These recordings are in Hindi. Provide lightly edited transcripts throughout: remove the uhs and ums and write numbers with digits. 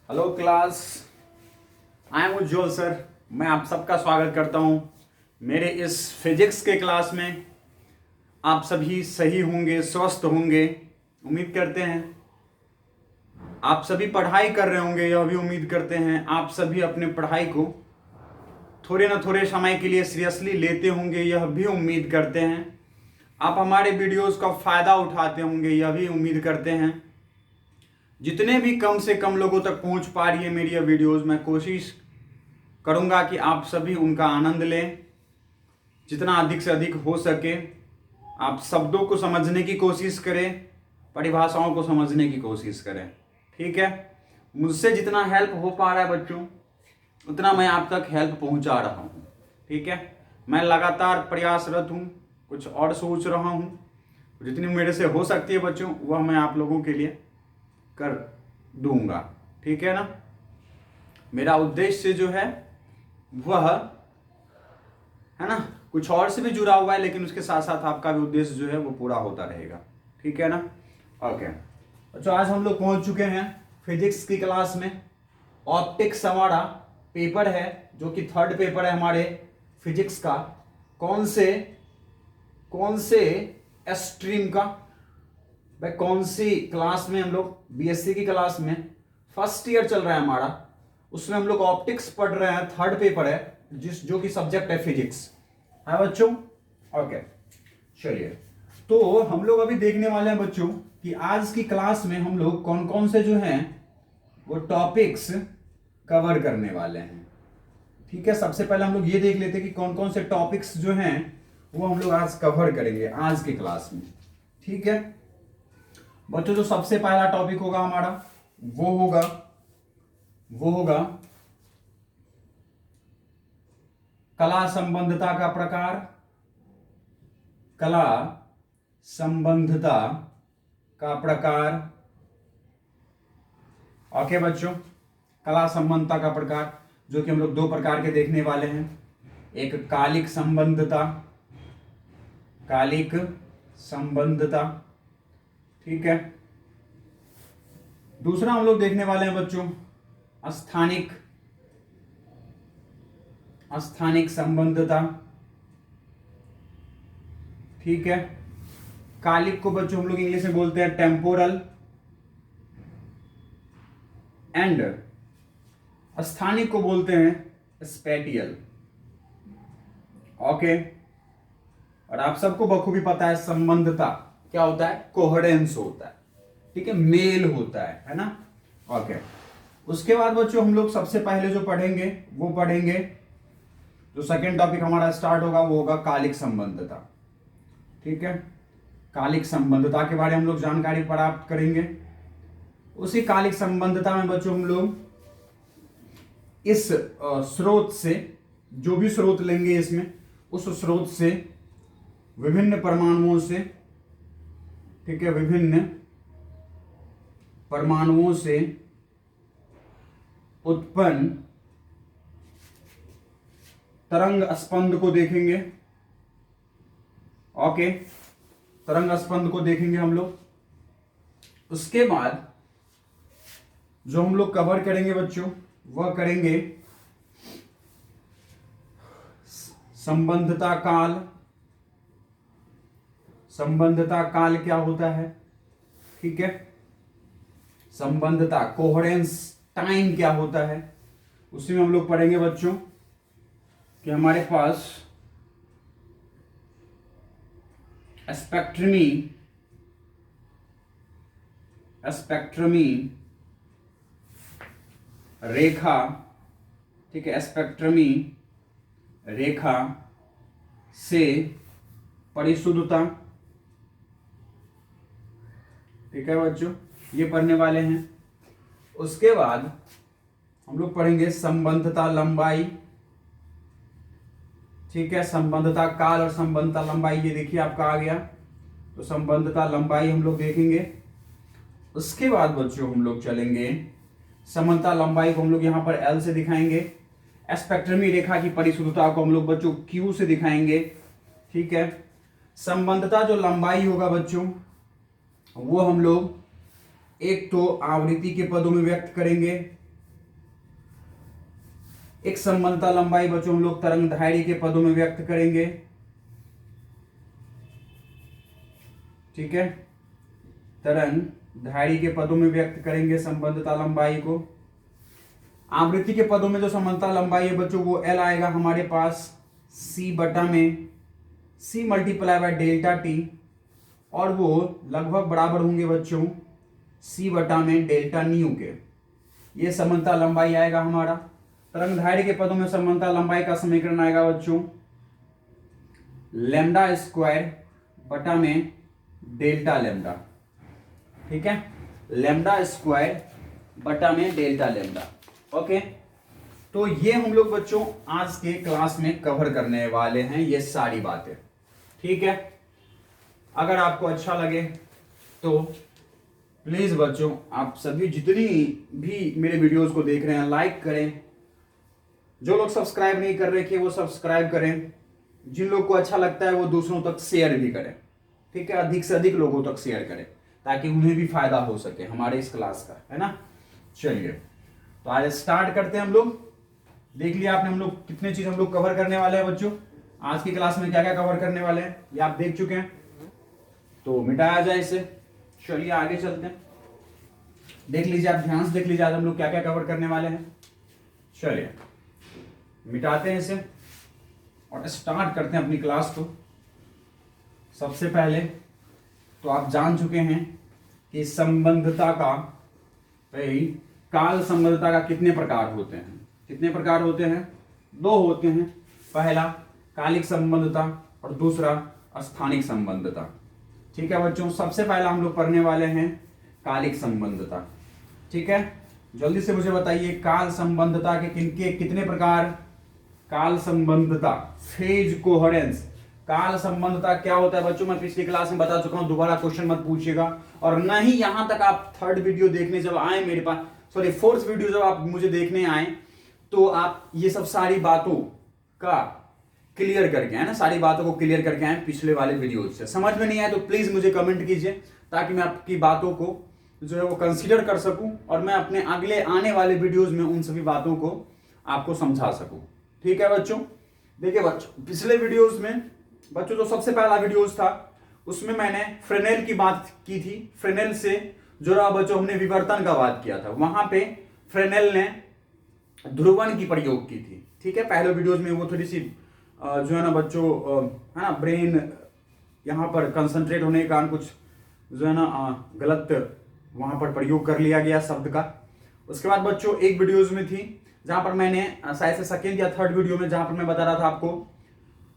Hello class, I am Ujjwal sir. मैं आप सबका स्वागत करता हूं मेरे इस फिजिक्स के क्लास में। आप सभी सही होंगे, स्वस्थ होंगे, उम्मीद करते हैं। आप सभी पढ़ाई कर रहे होंगे, यह भी उम्मीद करते हैं। आप सभी अपने पढ़ाई को थोड़े ना थोड़े समय के लिए सीरियसली लेते होंगे, यह भी उम्मीद करते हैं। आप हमारे वीडियोस का फ़ायदा उठाते होंगे, यह भी उम्मीद करते हैं। जितने भी कम से कम लोगों तक पहुंच पा रही है मेरी यह वीडियोस, मैं कोशिश करूंगा कि आप सभी उनका आनंद लें, जितना अधिक से अधिक हो सके। आप शब्दों को समझने की कोशिश करें, परिभाषाओं को समझने की कोशिश करें, ठीक है। मुझसे जितना हेल्प हो पा रहा है बच्चों, उतना मैं आप तक हेल्प पहुंचा रहा हूं, ठीक है। मैं लगातार प्रयासरत हूं, कुछ और सोच रहा हूं। जितनी मेरे से हो सकती है बच्चों, वह मैं आप लोगों के लिए कर दूंगा, ठीक है ना। मेरा उद्देश्य जो है वह है ना, कुछ और से भी जुड़ा हुआ है, लेकिन उसके साथ साथ आपका भी उद्देश्य जो है वो पूरा होता रहेगा, ठीक है ना। ओके बच्चों, आज हम लोग पहुंच चुके हैं फिजिक्स की क्लास में। ऑप्टिक्स हमारा पेपर है, जो कि थर्ड पेपर है हमारे फिजिक्स का। कौन से स्ट्रीम का? भाई कौन सी क्लास में? हम लोग बीएससी की क्लास में, फर्स्ट ईयर चल रहा है हमारा, उसमें हम लोग ऑप्टिक्स पढ़ रहे हैं। थर्ड पेपर है जो कि सब्जेक्ट है फिजिक्स, है बच्चों। ओके चलिए, तो हम लोग अभी देखने वाले हैं बच्चों कि आज की क्लास में हम लोग कौन कौन से जो हैं वो टॉपिक्स कवर करने वाले हैं, ठीक है। सबसे पहले हम लोग ये देख लेते हैं कि कौन कौन से टॉपिक्स जो हैं वो हम लोग आज कवर करेंगे आज की क्लास में, ठीक है बच्चों। जो सबसे पहला टॉपिक होगा हमारा वो होगा कला संबंधता का प्रकार। कला संबंधता का प्रकार, ओके बच्चों। कला संबंधता का प्रकार, जो कि हम लोग दो प्रकार के देखने वाले हैं। एक कालिक संबंधता, ठीक है। दूसरा हम लोग देखने वाले हैं बच्चों स्थानिक संबंधता, ठीक है। कालिक को बच्चों हम लोग इंग्लिश में बोलते हैं टेम्पोरल, एंड स्थानिक को बोलते हैं स्पेटियल, ओके। और आप सबको बखूबी पता है संबंधता क्या होता है, कोहेरेंस होता है, ठीक है, मेल होता है ना। ओके उसके बाद बच्चों हम लोग सबसे पहले जो पढ़ेंगे जो सेकेंड टॉपिक हमारा स्टार्ट होगा वो होगा कालिक संबंधता, ठीक है। कालिक संबंधता के बारे में हम लोग जानकारी प्राप्त करेंगे। उसी कालिक संबंधता में बच्चों हम लोग इस स्रोत से, जो भी स्रोत लेंगे इसमें, उस स्रोत से विभिन्न परमाणुओं से, ठीक है, विभिन्न परमाणुओं से उत्पन्न तरंग स्पंद को देखेंगे, ओके। तरंग स्पंद को देखेंगे हम लोग। उसके बाद जो हम लोग कवर करेंगे बच्चों, वह करेंगे संबंधता काल क्या होता है, ठीक है। संबंधता कोहेरेंस टाइम क्या होता है, उसी में हम लोग पढ़ेंगे बच्चों कि हमारे पास स्पेक्ट्रमी रेखा, ठीक है, स्पेक्ट्रमी रेखा से परिशुद्धता, ठीक है बच्चों, ये पढ़ने वाले हैं। उसके बाद हम लोग पढ़ेंगे संबंधता लंबाई, ठीक है। संबंधता काल और संबंधता लंबाई, ये देखिए आपका आ गया। तो संबंधता लंबाई हम लोग देखेंगे। उसके बाद बच्चों हम लोग चलेंगे, समता लंबाई को हम लोग यहां पर L से दिखाएंगे। स्पेक्ट्रमी रेखा की परिशुद्धता को हम लोग बच्चों Q से दिखाएंगे, ठीक है। संबंधता जो लंबाई होगा बच्चों, वो हम लोग एक तो आवृत्ति के पदों में व्यक्त करेंगे, एक संबंधता लंबाई बच्चों हम लोग तरंग दैर्ध्य के पदों में व्यक्त करेंगे। ठीक है, तरंग दैर्ध्य के पदों में व्यक्त करेंगे संबंधता लंबाई को। आवृत्ति के पदों में जो संबंधता लंबाई है बच्चों वो एल आएगा हमारे पास सी बटा में C multiply by delta T, और वो लगभग बराबर होंगे बच्चों सी बटा में डेल्टा न्यू के। ये संबंधता लंबाई आएगा हमारा। तरंग दैर्ध्य के पदों में संबंधता लंबाई का समीकरण आएगा बच्चों लैम्डा स्क्वायर बटा में डेल्टा लैम्डा। ठीक है, लैम्डा स्क्वायर बटा में डेल्टा लैम्डा। ओके, तो ये हम लोग बच्चों आज के क्लास में कवर करने वाले हैं ये सारी बातें। ठीक है, अगर आपको अच्छा लगे तो प्लीज बच्चों आप सभी जितनी भी मेरे वीडियोस को देख रहे हैं लाइक करें। जो लोग सब्सक्राइब नहीं कर रहे थे वो सब्सक्राइब करें। जिन लोग को अच्छा लगता है वो दूसरों तक शेयर भी करें। ठीक है, अधिक से अधिक लोगों तक शेयर करें ताकि उन्हें भी फायदा हो सके हमारे इस क्लास का, है ना। चलिए तो आज स्टार्ट करते हैं हम लोग। देख लिया आपने हम लोग कितने चीज हम लोग कवर करने वाले हैं बच्चों। आज की क्लास में क्या क्या कवर करने वाले हैं ये आप देख चुके हैं, तो मिटाया जाए इसे। चलिए आगे चलते हैं, देख लीजिए आप ध्यान से देख लीजिए आज हम लोग क्या क्या कवर करने वाले हैं। चलिए मिटाते हैं इसे और स्टार्ट करते हैं अपनी क्लास को। सबसे पहले तो आप जान चुके हैं कि संबंधता का काल संबंधता का कितने प्रकार होते हैं। कितने प्रकार होते हैं? दो होते हैं। पहला कालिक संबंधता और दूसरा स्थानिक संबंधता। ठीक है बच्चों, सबसे पहला हम लोग पढ़ने वाले हैं कालिक संबंधता। ठीक है, जल्दी से मुझे बताइए काल संबंधता के कितने प्रकार। काल संबंधता फेज कोहेरेंस। काल संबंधता क्या होता है बच्चों, मैं पिछली क्लास में बता चुका हूं, दोबारा क्वेश्चन मत पूछिएगा। और न ही यहां तक आप थर्ड वीडियो देखने जब आए मेरे पास, सॉरी फोर्थ वीडियो जब आप मुझे देखने आए तो आप ये सब सारी बातों का क्लियर करके, है ना, सारी बातों को क्लियर करके आए पिछले वाले वीडियो से। समझ में नहीं आया तो प्लीज मुझे कमेंट कीजिए ताकि मैं आपकी बातों को जो है वो कंसीडर कर सकूं और मैं अपने अगले आने वाले वीडियोस में उन सभी बातों को आपको समझा सकूं। ठीक है बच्चों, देखिए बच्चों पिछले वीडियोस में बच्चों जो सबसे पहला वीडियोस था उसमें मैंने फ्रेनेल की बात की थी। फ्रेनेल से जुड़ा बच्चों हमने विवर्तन का बात किया था। वहां पे फ्रेनेल ने ध्रुवन की प्रयोग की थी। ठीक है, पहले वीडियोस में वो थोड़ी सी जो है ना बच्चों है ना ब्रेन यहाँ पर कंसंट्रेट होने के कारण कुछ जो है ना गलत वहां पर प्रयोग कर लिया गया शब्द का। उसके बाद बच्चों एक वीडियोस में थी जहां पर मैंने शायद से सेकेंड या थर्ड वीडियो में जहां पर मैं बता रहा था आपको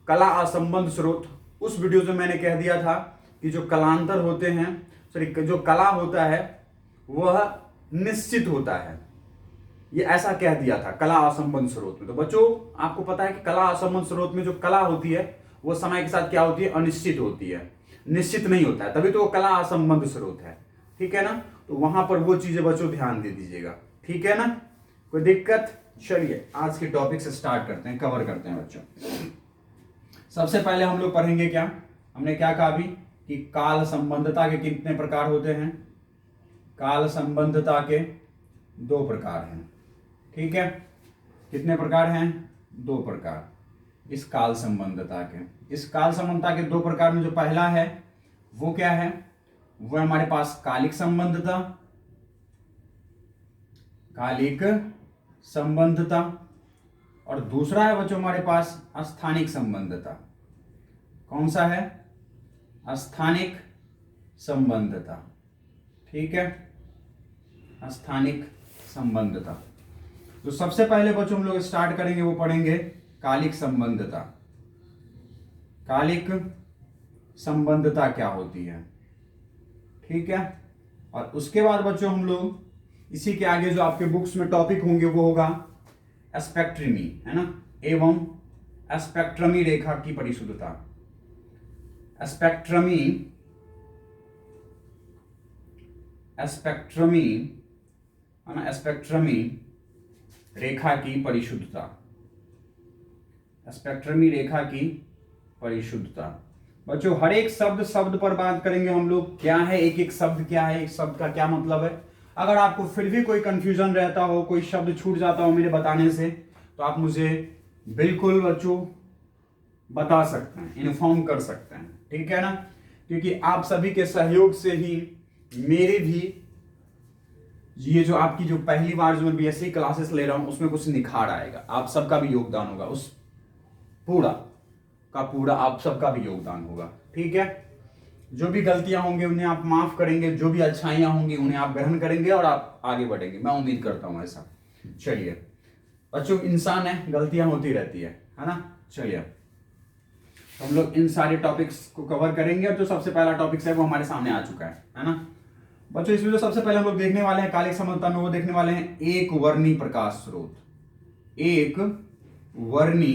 कला असंबंध स्रोत, उस वीडियो में मैंने कह दिया था कि जो कलांतर होते हैं, सॉरी जो कला होता है वह निश्चित होता है। ये ऐसा कह दिया था कला असंबंध स्रोत में। तो बच्चों आपको पता है कि कला असंबंध स्रोत में जो कला होती है वो समय के साथ क्या होती है, अनिश्चित होती है, निश्चित नहीं होता है, तभी तो वो कला असंबंध स्रोत है। ठीक है ना, तो वहां पर वो चीजें बच्चों ध्यान दे दीजिएगा। ठीक है ना, कोई दिक्कत? चलिए आज के टॉपिक से स्टार्ट करते हैं, कवर करते हैं बच्चों। सबसे पहले हम लोग पढ़ेंगे क्या, हमने क्या कहा अभी कि काल संबंधता के कितने प्रकार होते हैं। काल संबंधता के दो प्रकार हैं। ठीक है, कितने प्रकार हैं? दो प्रकार इस काल संबंधता के। इस काल संबंधता के दो प्रकार में जो पहला है वो क्या है, वो हमारे पास कालिक संबंधता, कालिक संबंधता, और दूसरा है बच्चों हमारे पास स्थानिक संबंधता। कौन सा है? स्थानिक संबंधता। ठीक है, स्थानिक संबंधता। तो सबसे पहले बच्चों हम लोग स्टार्ट करेंगे वो पढ़ेंगे कालिक संबंधता। कालिक संबंधता क्या होती है। ठीक है, और उसके बाद बच्चों हम लोग इसी के आगे जो आपके बुक्स में टॉपिक होंगे वो होगा स्पेक्ट्रमी, है ना, एवं स्पेक्ट्रमी रेखा की परिशुद्धता। स्पेक्ट्रमी है ना, स्पेक्ट्रमी रेखा की परिशुद्धता। स्पेक्ट्रमी रेखा की परिशुद्धता बच्चों हर एक शब्द पर बात करेंगे हम लोग। क्या है एक एक शब्द, क्या है एक शब्द का क्या मतलब है। अगर आपको फिर भी कोई कंफ्यूजन रहता हो, कोई शब्द छूट जाता हो मेरे बताने से, तो आप मुझे बिल्कुल बच्चों बता सकते हैं, इन्फॉर्म कर सकते हैं, ठीक है ना, क्योंकि आप सभी के सहयोग से ही मेरे भी ये जो आपकी जो पहली बार जो मैं बीएससी क्लासेस ले रहा हूं उसमें कुछ निखार आएगा, आप सबका भी योगदान होगा, उस पूरा का पूरा आप सबका भी योगदान होगा, ठीक है। जो भी गलतियां होंगी उन्हें आप माफ करेंगे, जो भी अच्छाइयां होंगी उन्हें आप ग्रहण करेंगे और आप आगे बढ़ेंगे, मैं उम्मीद करता हूं ऐसा। चलिए बच्चों, इंसान है, गलतियां होती रहती है ना। चलिए हम लोग इन सारे टॉपिक्स को कवर करेंगे और जो सबसे पहला टॉपिक है वो हमारे सामने आ चुका है ना बच्चों। इसमें जो सबसे पहले हम लोग देखने वाले हैं कालिक समता में, वो देखने वाले हैं एक वर्णी प्रकाश स्रोत। एक वर्णी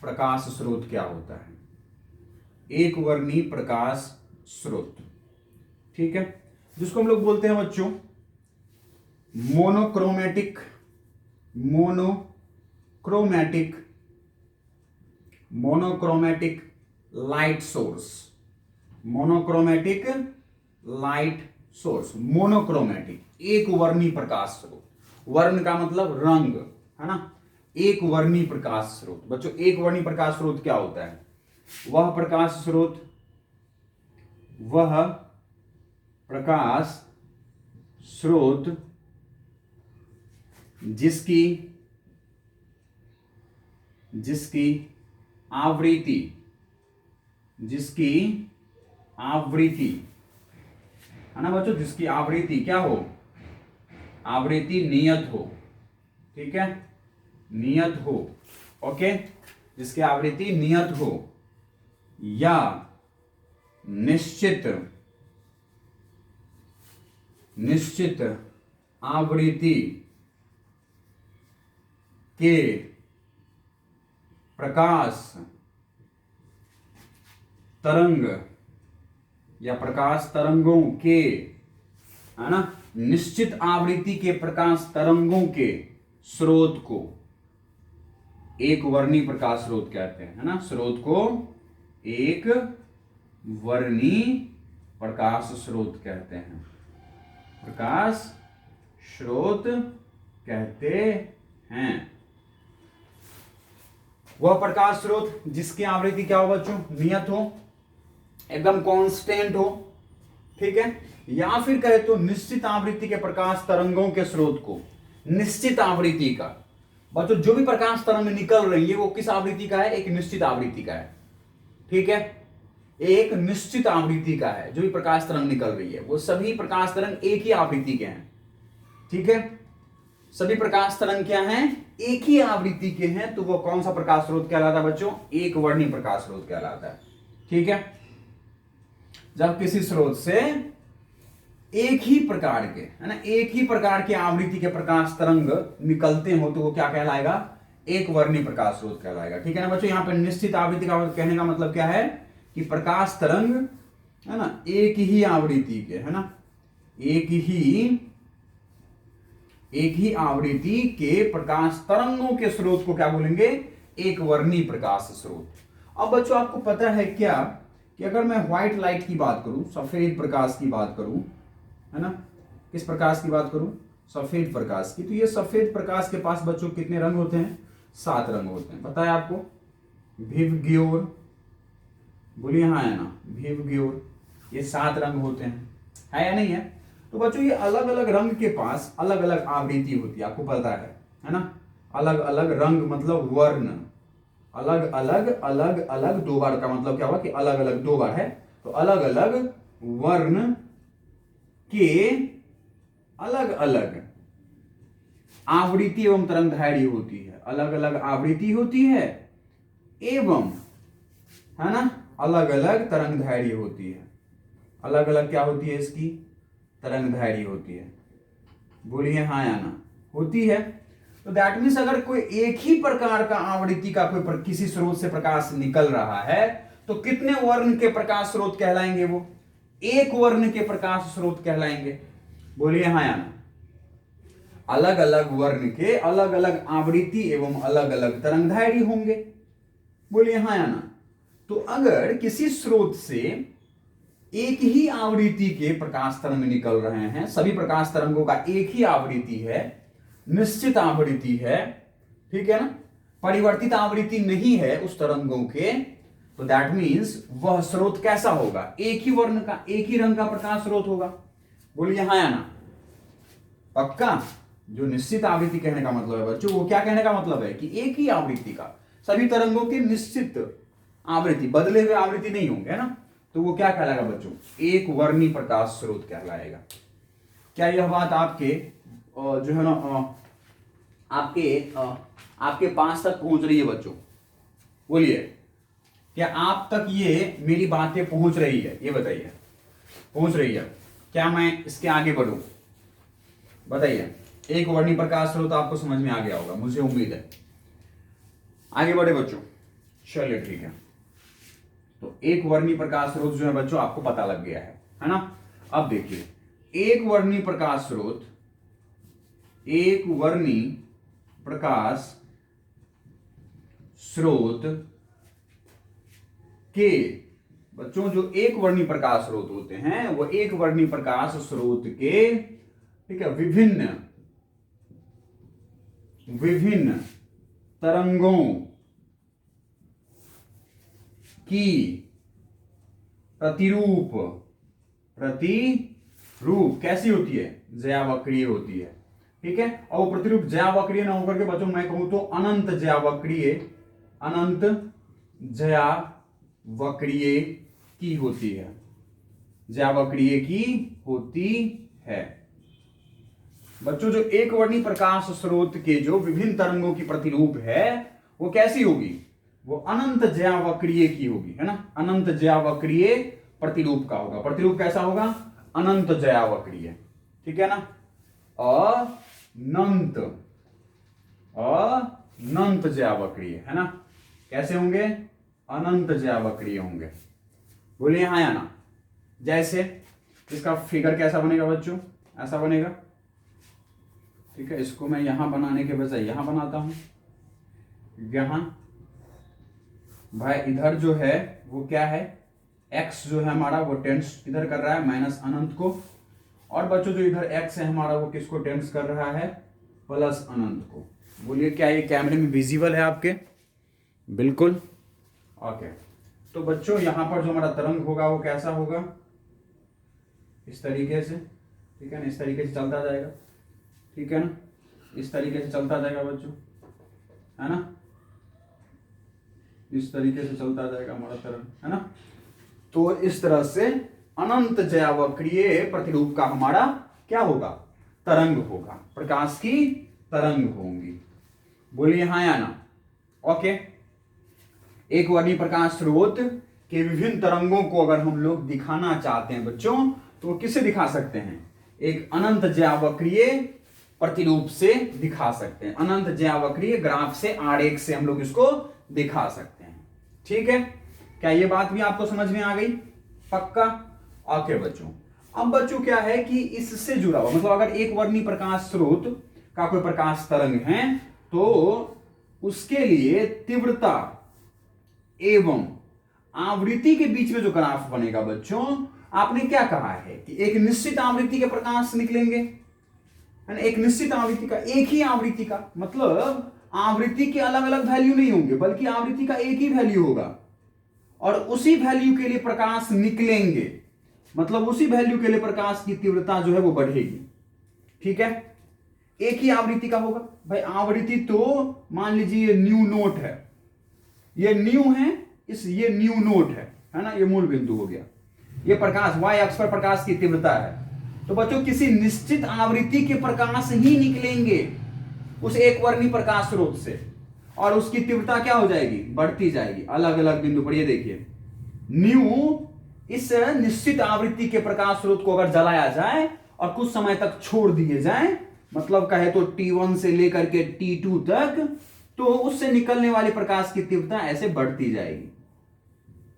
प्रकाश स्रोत क्या होता है? एक वर्णी प्रकाश स्रोत, ठीक है, जिसको हम लोग बोलते हैं बच्चों monochromatic light source. Monochromatic light source, monochromatic एक वर्णी प्रकाश स्रोत। वर्ण का मतलब रंग है ना। एक वर्णी प्रकाश स्रोत बच्चों, एक वर्णी प्रकाश स्रोत क्या होता है? वह प्रकाश स्रोत जिसकी आवृत्ति है ना बच्चों, जिसकी आवृत्ति क्या हो? आवृत्ति नियत हो, ठीक है, नियत हो, ओके, जिसकी आवृत्ति नियत हो या निश्चित आवृत्ति के प्रकाश तरंग या प्रकाश तरंगों के, है ना, निश्चित आवृत्ति के प्रकाश तरंगों के स्रोत को एक वर्णी प्रकाश स्रोत कहते हैं, है ना। स्रोत को एक वर्णी प्रकाश स्रोत कहते हैं, प्रकाश स्रोत कहते हैं। वह प्रकाश स्रोत जिसकी आवृत्ति क्या हो बच्चों? नियत हो, एकदम कांस्टेंट हो, ठीक है, या फिर कहे तो निश्चित आवृत्ति के प्रकाश तरंगों के स्रोत को, निश्चित आवृत्ति का बच्चों, जो भी प्रकाश तरंग निकल रही है वो किस आवृत्ति का है? एक निश्चित आवृत्ति का है, ठीक है, एक निश्चित आवृत्ति का है। जो भी प्रकाश तरंग निकल रही है वो सभी प्रकाश तरंग एक ही आवृत्ति के हैं, ठीक है, सभी प्रकाश तरंग क्या हैं? एक ही आवृत्ति के हैं। तो वो कौन सा प्रकाश स्रोत कहलाता है बच्चों? एक वर्णी प्रकाश स्रोत कहलाता है, ठीक है। जब किसी स्रोत से एक ही प्रकार के, है ना, एक ही प्रकार के आवृत्ति के प्रकाश तरंग निकलते हो तो वो क्या कहलाएगा? एक वर्णी प्रकाश स्रोत कहलाएगा, ठीक है ना बच्चों। यहाँ पे निश्चित आवृत्ति का कहने का मतलब क्या है कि प्रकाश तरंग, है ना, एक ही आवृत्ति के, है ना, एक ही आवृत्ति के प्रकाश तरंगों के स्रोत को क्या बोलेंगे? एक वर्णी प्रकाश स्रोत। अब बच्चों आपको पता है क्या कि अगर मैं व्हाइट लाइट की बात करूं, सफेद प्रकाश की बात करूं, है ना, किस प्रकाश की बात करूं? सफेद प्रकाश की। तो ये सफेद प्रकाश के पास बच्चों कितने रंग होते हैं? 7 रंग होते हैं। पता है आपको? विव बोलिए हाँ है ना, विव ये 7 रंग होते हैं, है या नहीं है? तो बच्चों ये अलग अलग रंग के पास अलग अलग आवृत्ति होती है, आपको पता है ना। अलग अलग रंग मतलब वर्ण, अलग अलग 2 बार का मतलब क्या हुआ कि अलग अलग 2 बार है, तो अलग अलग वर्ण के अलग अलग आवृत्ति एवं तरंगधारी होती है, अलग अलग आवृत्ति होती है एवं, है ना, अलग अलग तरंगधारी होती है। अलग अलग क्या होती है? इसकी तरंगधारी होती है। बोलिए हाँ या ना? होती है। तो दैट मीन्स अगर कोई एक ही प्रकार का आवृत्ति का कोई किसी स्रोत से प्रकाश निकल रहा है तो कितने वर्ण के प्रकाश स्रोत कहलाएंगे? वो एक वर्ण के प्रकाश स्रोत कहलाएंगे। बोलिए हाँ या ना? अलग अलग वर्ण के अलग अलग आवृत्ति एवं अलग अलग तरंगधारी होंगे। बोलिए हाँ या ना? तो अगर किसी स्रोत से एक ही आवृत्ति के प्रकाश तरंग निकल रहे हैं, सभी प्रकाश तरंगों का एक ही आवृत्ति है, निश्चित आवृत्ति है, ठीक है ना, परिवर्तित आवृत्ति नहीं है उस तरंगों के, तो दैट मीन्स वह स्रोत कैसा होगा, एक ही वर्ण का, एक ही रंग का प्रकाश स्रोत होगा। बोलिए हाँ या ना, पक्का। जो निश्चित आवृत्ति कहने का मतलब है बच्चों, वो क्या कहने का मतलब है कि एक ही आवृत्ति का, सभी तरंगों की निश्चित आवृत्ति, बदले हुए आवृत्ति नहीं होंगे, है ना, तो वो क्या कहलाएगा बच्चों, एक वर्णी प्रकाश स्रोत कहलाएगा। क्या यह बात आपके जो है ना आपके पास तक पहुंच रही है बच्चों? बोलिए, क्या आप तक ये मेरी बातें पहुंच रही है? ये बताइए, पहुंच रही है? क्या मैं इसके आगे बढ़ूं? बताइए। एक वर्णी प्रकाश स्रोत आपको समझ में आ गया होगा, मुझे उम्मीद है। आगे बढ़े बच्चों, चलिए ठीक है। तो एक वर्णी प्रकाश स्रोत जो है बच्चों आपको पता लग गया है ना। अब देखिए, एक वर्णी प्रकाश स्रोत, एक वर्णी प्रकाश स्रोत के बच्चों, जो एक वर्णी प्रकाश स्रोत होते हैं वो एक वर्णी प्रकाश स्रोत के, ठीक है, विभिन्न तरंगों की प्रतिरूप कैसी होती है? ज्यावक्रीय होती है, ठीक है। और वो प्रतिरूप ज्यावक्रीय ना होकर के बच्चों मैं कहूं तो अनंत ज्यावक्रीय की होती है, ज्यावक्रीय की होती है। बच्चों जो एक वर्णी प्रकाश स्रोत के जो विभिन्न तरंगों की प्रतिरूप है वो कैसी होगी? वो अनंत ज्यावक्रीय की होगी, है ना। अनंत ज्यावक्रीय प्रतिरूप का होगा। प्रतिरूप कैसा होगा? अनंत ज्यावक्रीय, ठीक है ना। अनंत ज्यावक्रीय, है ना। कैसे होंगे? अनंत ज्यावक्रीय होंगे। बोलिए हाँ या ना। जैसे इसका फिगर कैसा बनेगा बच्चों? ऐसा बनेगा, ठीक है। इसको मैं यहां बनाने के बजाय यहां बनाता हूं। यहां भाई इधर जो है वो क्या है, x जो है हमारा वो टेंस इधर कर रहा है माइनस अनंत को, और बच्चों जो इधर x है हमारा वो किसको टेंस कर रहा है? प्लस अनंत को। बोलिए क्या ये कैमरे में विजिबल है आपके? बिल्कुल, ओके। तो बच्चों यहां पर जो हमारा तरंग होगा वो कैसा होगा? इस तरीके से, ठीक है ना, इस तरीके से चलता जाएगा, ठीक है ना, इस तरीके से चलता जाएगा बच्चों, है ना, इस तरीके से चलता जाएगा हमारा तरंग, है ना। तो इस तरह से अनंत ज्यावक्रीय प्रतिरूप का हमारा क्या होगा? तरंग होगा, प्रकाश की तरंग होंगी। बोलिए हाँ या ना। ओके। एक वर्णी प्रकाश स्रोत के विभिन्न तरंगों को अगर हम लोग दिखाना चाहते हैं बच्चों, तो किससे दिखा सकते हैं? एक अनंत ज्यावक्रीय प्रतिरूप से दिखा सकते हैं। अनंत ज्यावक्रीय ग्राफ से, आरेख से हम लोग इसको दिखा सकते हैं, ठीक है। क्या ये बात भी आपको समझ में आ गई? पक्का? ओके बच्चों। अब बच्चों क्या है कि इससे जुड़ा हुआ, मतलब अगर एक वर्णी प्रकाश स्रोत का कोई प्रकाश तरंग है तो उसके लिए तीव्रता एवं आवृत्ति के बीच में जो ग्राफ बनेगा बच्चों, आपने क्या कहा है कि एक निश्चित आवृत्ति के प्रकाश निकलेंगे, है ना। एक निश्चित आवृत्ति का, एक ही आवृत्ति का, मतलब आवृत्ति के अलग अलग वैल्यू नहीं होंगे बल्कि आवृत्ति का एक ही वैल्यू होगा, और उसी वैल्यू के लिए प्रकाश निकलेंगे, मतलब उसी वैल्यू के लिए प्रकाश की तीव्रता जो है वो बढ़ेगी, ठीक है। एक ही आवृत्ति का होगा। भाई आवृत्ति तो मान लीजिए ये न्यू नोट है, ये न्यू है, ये न्यू नोट है ना, ये मूल बिंदु हो गया। ये प्रकाश y अक्ष पर प्रकाश की तीव्रता है। तो बच्चों किसी निश्चित आवृत्ति के प्रकाश ही निकलेंगे उस एक वर्णी प्रकाश स्रोत से, और उसकी तीव्रता क्या हो जाएगी? बढ़ती जाएगी अलग अलग बिंदु पर। ये देखिए, न्यू इस निश्चित आवृत्ति के प्रकाश स्रोत को अगर जलाया जाए और कुछ समय तक छोड़ दिए जाए, मतलब कहे तो T1 से लेकर के T2 तक, तो उससे निकलने वाले प्रकाश की तीव्रता ऐसे बढ़ती जाएगी।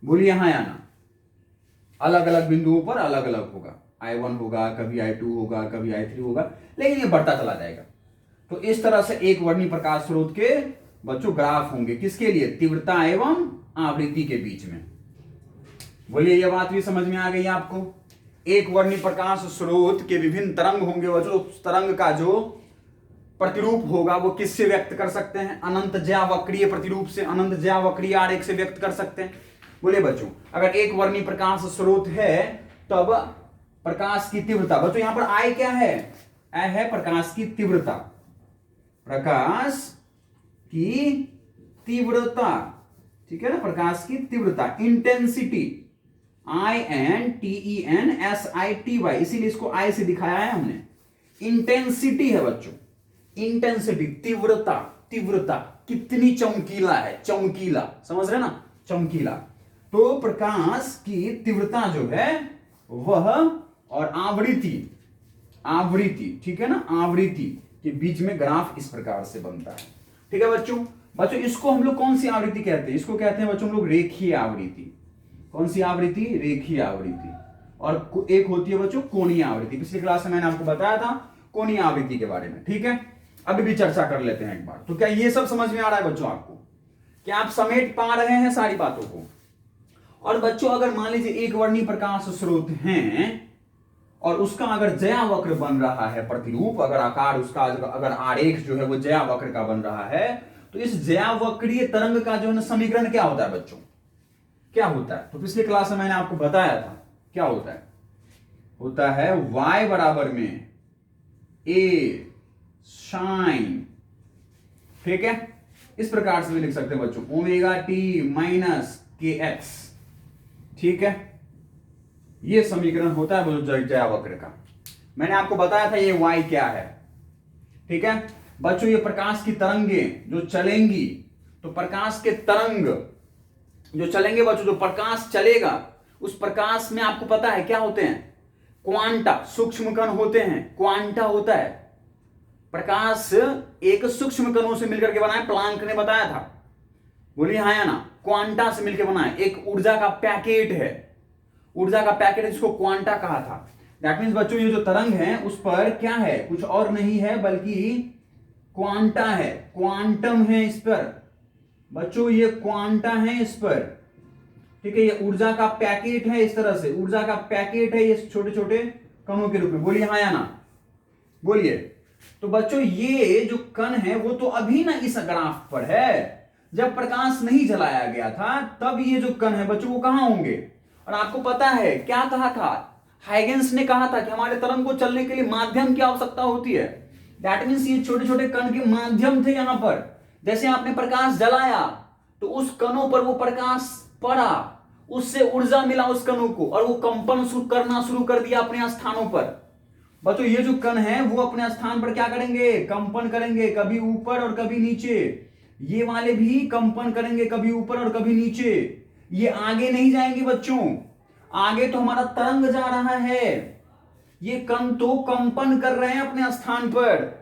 बोलिए हाँ या ना। अलग अलग बिंदुओं पर अलग अलग होगा, I1 होगा, कभी I2 होगा, कभी I3 होगा, लेकिन ये बढ़ता चला जाएगा। तो इस तरह से एक वर्णी प्रकाश स्रोत के बच्चों ग्राफ होंगे, किसके लिए? तीव्रता एवं आवृत्ति के बीच में। बोलिए ये बात भी समझ में आ गई आपको? एक वर्णी प्रकाश स्रोत के विभिन्न तरंग होंगे बच्चों, तरंग का जो प्रतिरूप होगा वो किससे व्यक्त कर सकते हैं? अनंत ज्यावक्रीय प्रतिरूप से, अनंत ज्यावक्रीय आरेख से व्यक्त कर सकते हैं। बोले बच्चों अगर एक वर्णी प्रकाश स्रोत है तब प्रकाश की तीव्रता, बच्चों यहां पर आई क्या है? आई है प्रकाश की तीव्रता, प्रकाश की तीव्रता, ठीक है ना, प्रकाश की तीव्रता, इंटेंसिटी, INTENSITY, इसीलिए इसको आई से दिखाया है हमने। इंटेंसिटी है बच्चों, इंटेंसिटी, तीव्रता, तीव्रता कितनी चमकीला है, चमकीला, समझ रहे ना, चमकीला। तो प्रकाश की तीव्रता जो है वह और आवृत्ति, आवृत्ति, ठीक है ना, आवृत्ति के बीच में ग्राफ इस प्रकार से बनता है। ठीक है बच्चों, बच्चों इसको हम लोग कौन सी आवृत्ति कहते हैं? इसको कहते हैं बच्चों हम लोग रेखीय आवृत्ति। कौन सी आवृत्ति? रेखीय आवृत्ति। और एक होती है बच्चों कोणीय आवृत्ति। पिछली क्लास में मैंने आपको बताया था कोणीय आवृत्ति के बारे में। ठीक है, अभी भी चर्चा कर लेते हैं एक बार। तो क्या ये सब समझ में आ रहा है बच्चों आपको? क्या आप समेट पा रहे हैं सारी बातों को? और बच्चों अगर मान लीजिए एक वर्णी प्रकाश स्रोत है और उसका अगर ज्या वक्र बन रहा है प्रतिरूप, अगर आकार उसका, अगर आरेख जो है वो ज्या वक्र का बन रहा है, तो इस ज्या वक्रीय तरंग का जो है समीकरण क्या होता है बच्चों? क्या होता है? तो पिछले क्लास में मैंने आपको बताया था क्या होता है। होता है y बराबर में a साइन, ठीक है, इस प्रकार से भी लिख सकते हैं बच्चों, ओमेगा टी माइनस के एक्स, ठीक है, ये समीकरण होता है ज्या वक्र का। मैंने आपको बताया था ये y क्या है, ठीक है बच्चों। ये प्रकाश की तरंगे जो चलेंगी, तो प्रकाश के तरंग जो चलेंगे बच्चों, जो प्रकाश चलेगा उस प्रकाश में आपको पता है क्या होते हैं? क्वांटा, सूक्ष्म कण होते हैं, क्वांटा होता है। प्रकाश एक सूक्ष्म कणों से मिलकर के बना है, प्लांक ने बताया था, बोलिए हाँ या ना, क्वांटा से मिलकर बना है। एक ऊर्जा का पैकेट है, ऊर्जा का पैकेट है जिसको क्वांटा कहा था। दैट मीन्स बच्चों ये जो तरंग है उस पर क्या है? कुछ और नहीं है बल्कि क्वांटा है, क्वांटम है इस पर बच्चों, ये क्वांटा है इस पर, ठीक है। ये ऊर्जा का पैकेट है, इस तरह से ऊर्जा का पैकेट है, ये छोटे छोटे कणों के रूप में। बोलिए हाँ या ना, बोलिए। तो बच्चों ये जो कण है वो तो अभी ना इस ग्राफ पर है, जब प्रकाश नहीं जलाया गया था तब ये जो कण है बच्चों वो कहां होंगे? और आपको पता है क्या कहा था? हाइगेंस ने कहा था कि हमारे तरंग को चलने के लिए माध्यम की आवश्यकता होती है। दैट मीन्स ये छोटे छोटे कण के माध्यम थे यहां पर। जैसे आपने प्रकाश जलाया तो उस कणों पर वो प्रकाश पड़ा, उससे ऊर्जा मिला उस कणों को और वो कंपन करना शुरू कर दिया अपने स्थानों पर। बच्चों ये जो कण है वो अपने स्थान पर क्या करेंगे? कंपन करेंगे, कभी ऊपर और कभी नीचे। ये वाले भी कंपन करेंगे, कभी ऊपर और कभी नीचे। ये आगे नहीं जाएंगे बच्चों, आगे तो हमारा तरंग जा रहा है, ये कण तो कंपन कर रहे हैं अपने स्थान पर,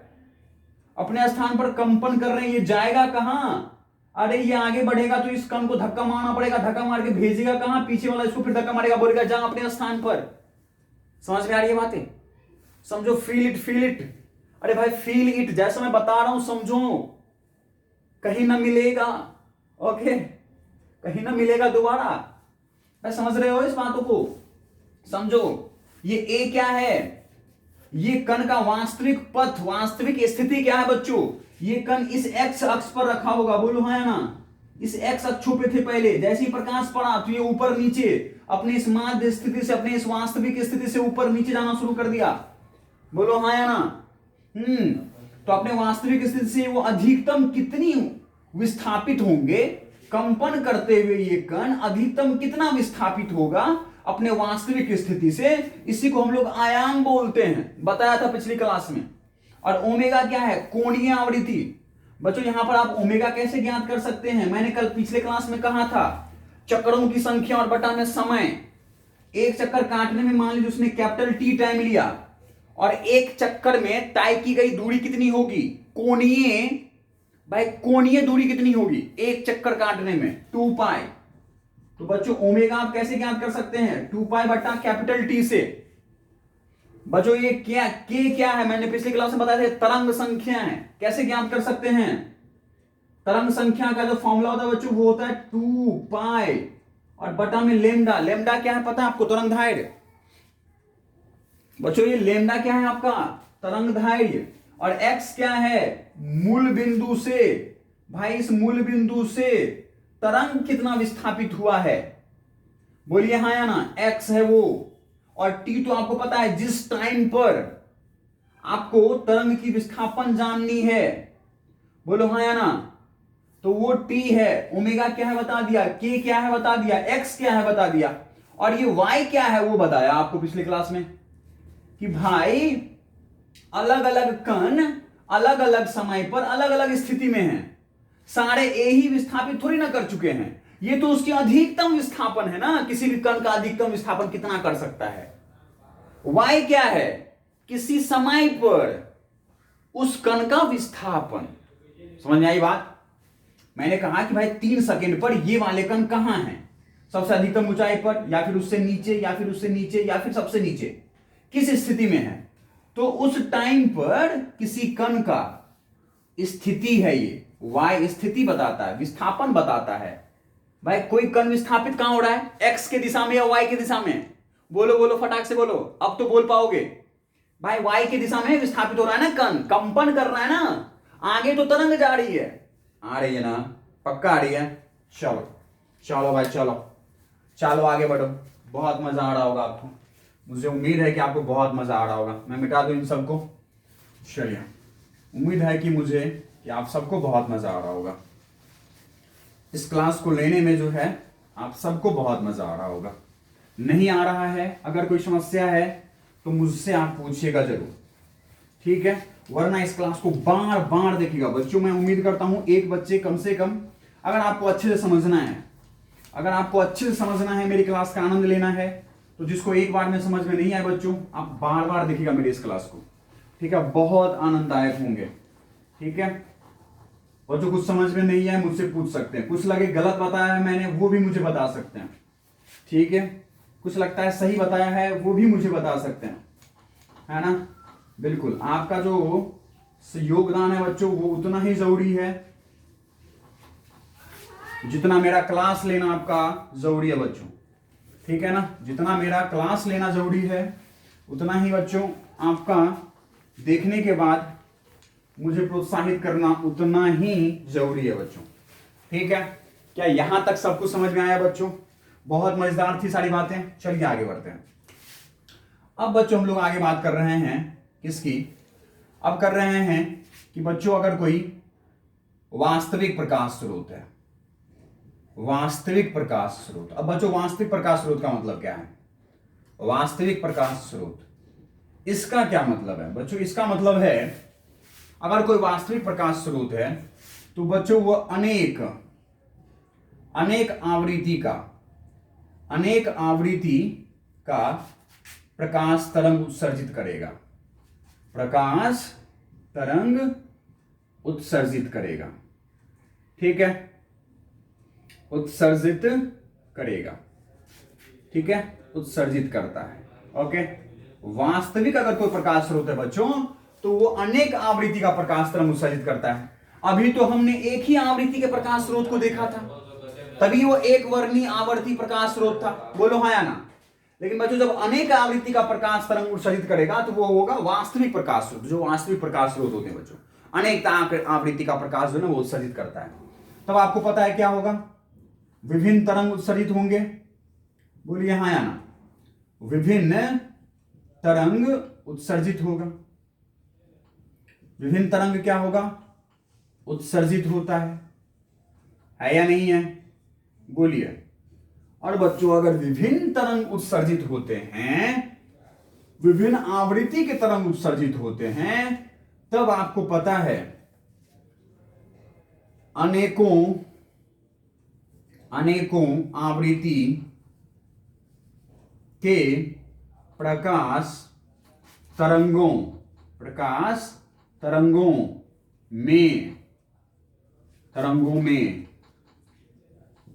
अपने स्थान पर कंपन कर रहे हैं। ये जाएगा कहां? अरे ये आगे बढ़ेगा तो इस कण को धक्का मारना पड़ेगा, धक्का मार के भेजेगा कहां? पीछे वाला इसको फिर धक्का मारेगा, बोलेगा जा अपने स्थान पर। समझ में आ रही है बातें? समझो, फील इट, फील इट। अरे भाई फील इट, जैसा मैं बता रहा हूं समझो, कहीं ना मिलेगा, ओके, कहीं ना मिलेगा दोबारा। भाई समझ रहे हो इस बातों को? समझो, ये ए क्या है? ये कण का वास्तविक पथ, वास्तविक स्थिति क्या है बच्चों? ये कण इस एक्स अक्ष पर रखा होगा, बोलो हाँ या ना। इस एक्स अक्षों पे थे पहले, जैसे ही प्रकाश पड़ा तो ये ऊपर नीचे अपने इस माध्य स्थिति से, अपने इस वास्तविक स्थिति से ऊपर नीचे जाना शुरू कर दिया, बोलो हाँ या ना। तो अपने वास्तविक स्थिति से वो अधिकतम कितनी विस्थापित होंगे? कंपन करते हुए ये कण अधिकतम कितना विस्थापित होगा अपने वास्तविक स्थिति से? इसी को हम लोग आयाम बोलते हैं, बताया था पिछली क्लास में। और ओमेगा क्या है? कोणीय आवृत्ति। बच्चों यहां पर आप ओमेगा कैसे ज्ञात कर सकते हैं? मैंने कल पिछले क्लास में कहा था, चक्रों की संख्या और बटा में समय। एक चक्कर काटने में मान लीजिए उसने कैपिटल टी टाइम लिया और एक चक्कर में तय की गई दूरी कितनी होगी? कोणीय, भाई कोणीय दूरी कितनी होगी एक चक्कर काटने में? 2 पाई। तो बच्चों ओमेगा आप कैसे ज्ञात कर सकते हैं? 2 पाई बटा कैपिटल टी से। बच्चों ये क्या के क्या है? मैंने पिछली क्लास में बताया था, तरंग संख्या है। कैसे ज्ञात कर सकते हैं? तरंग संख्या का जो फॉर्मूला होता है बच्चों वो होता है 2 पाई और बटा में लेमडा। लेमडा क्या है पता है आपको? तरंगदैर्घ्य। बच्चों ये लेमडा क्या है आपका? तरंगदैर्घ्य। और x क्या है, मूल बिंदु से, भाई इस मूल बिंदु से तरंग कितना विस्थापित हुआ है, बोलिए हाँ या ना, x है वो। और t तो आपको पता है जिस टाइम पर आपको तरंग की विस्थापन जाननी है, बोलो हाँ या ना, तो वो t है। ओमेगा क्या है बता दिया, k क्या है बता दिया, x क्या है बता दिया, और ये y क्या है वो बताया आपको पिछले क्लास में कि भाई अलग अलग कण अलग अलग समय पर अलग अलग स्थिति में हैं, सारे ए ही विस्थापित थोड़ी ना कर चुके हैं, ये तो उसकी अधिकतम विस्थापन है ना, किसी भी कण का अधिकतम विस्थापन कितना कर सकता है। y क्या है, किसी समय पर उस कण का विस्थापन। समझ में आई बात? मैंने कहा कि भाई 3 सेकंड पर ये वाले कण कहां हैं, सबसे अधिकतम ऊंचाई पर, या फिर उससे नीचे, या फिर उससे नीचे, या फिर सबसे नीचे, किस स्थिति में है, तो उस टाइम पर किसी कण का स्थिति है ये, y स्थिति बताता है, विस्थापन बताता है। भाई कोई कण विस्थापित कहां हो रहा है, x के दिशा में या y के दिशा में, बोलो बोलो फटाक से बोलो, अब तो बोल पाओगे। भाई y के दिशा में विस्थापित हो रहा है ना, कण कंपन कर रहा है ना, आगे तो तरंग जा रही है, आ रही है ना, पक्का आ रही है। चलो चलो भाई चलो चलो आगे बढ़ो, बहुत मजा आ रहा होगा आपको, मुझे उम्मीद है कि आपको बहुत मजा आ रहा होगा। मैं मिटा दूं इन सबको, चलिए, उम्मीद है कि आप सबको बहुत मजा आ रहा होगा, इस क्लास को लेने में जो है आप सबको बहुत मजा आ रहा होगा। नहीं आ रहा है, अगर कोई समस्या है तो मुझसे आप पूछिएगा जरूर, ठीक है, वरना इस क्लास को बार बार देखिएगा बच्चों। मैं उम्मीद करता हूं एक बच्चे कम से कम, अगर आपको अच्छे से समझना है, अगर आपको अच्छे से समझना है, मेरी क्लास का आनंद लेना है, तो जिसको एक बार में समझ में नहीं आए बच्चों, आप बार बार देखिएगा मेरी इस क्लास को, ठीक है, बहुत आनंददायक होंगे, ठीक है। बच्चों कुछ समझ में नहीं है मुझसे पूछ सकते हैं, कुछ लगे गलत बताया है मैंने वो भी मुझे बता सकते हैं, ठीक है, कुछ लगता है सही बताया है वो भी मुझे बता सकते हैं, है ना। बिल्कुल, आपका जो योगदान है बच्चों वो उतना ही जरूरी है जितना मेरा क्लास लेना आपका जरूरी है बच्चों, ठीक है ना। जितना मेरा क्लास लेना जरूरी है उतना ही बच्चों आपका देखने के बाद मुझे प्रोत्साहित करना उतना ही जरूरी है बच्चों, ठीक है। क्या यहां तक सब कुछ समझ में आया बच्चों? बहुत मजेदार थी सारी बातें। चलिए आगे बढ़ते हैं। अब बच्चों हम लोग आगे बात कर रहे हैं किसकी, अब कर रहे हैं कि बच्चों अगर कोई वास्तविक प्रकाश स्रोत है, वास्तविक प्रकाश स्रोत। अब बच्चों वास्तविक प्रकाश स्रोत का मतलब क्या है, वास्तविक प्रकाश स्रोत, इसका क्या मतलब है बच्चों? इसका मतलब है अगर कोई वास्तविक प्रकाश स्रोत है तो बच्चों वो अनेक आवृत्ति का प्रकाश तरंग उत्सर्जित करेगा, प्रकाश तरंग उत्सर्जित करेगा, ठीक है, उत्सर्जित करेगा, ठीक है, उत्सर्जित करता है, ओके। वास्तविक अगर कोई प्रकाश स्रोत है बच्चों तो वो अनेक आवृत्ति का प्रकाश तरंग उत्सर्जित करता है। अभी तो हमने एक ही आवृत्ति के प्रकाश स्रोत को देखा था, तभी वो एक वर्णीय आवर्ती प्रकाश स्रोत था, बोलो हाँ या ना। लेकिन बच्चों जब अनेक आवृत्ति का प्रकाश तरंग उत्सर्जित करेगा तो वो होगा वास्तविक प्रकाश स्रोत। जो वास्तविक प्रकाश स्रोत होते हैं बच्चों, अनेक आवृत्ति का प्रकाश जो है वो उत्सर्जित करता है। तब आपको पता है क्या होगा, विभिन्न तरंग उत्सर्जित होंगे, बोलिए हाँ या ना, विभिन्न तरंग उत्सर्जित होगा, विभिन्न तरंग क्या होगा, उत्सर्जित होता है या नहीं है, बोलिए। और बच्चों अगर विभिन्न तरंग उत्सर्जित होते हैं, विभिन्न आवृत्ति के तरंग उत्सर्जित होते हैं, तब आपको पता है अनेकों आवृत्ति के प्रकाश तरंगों में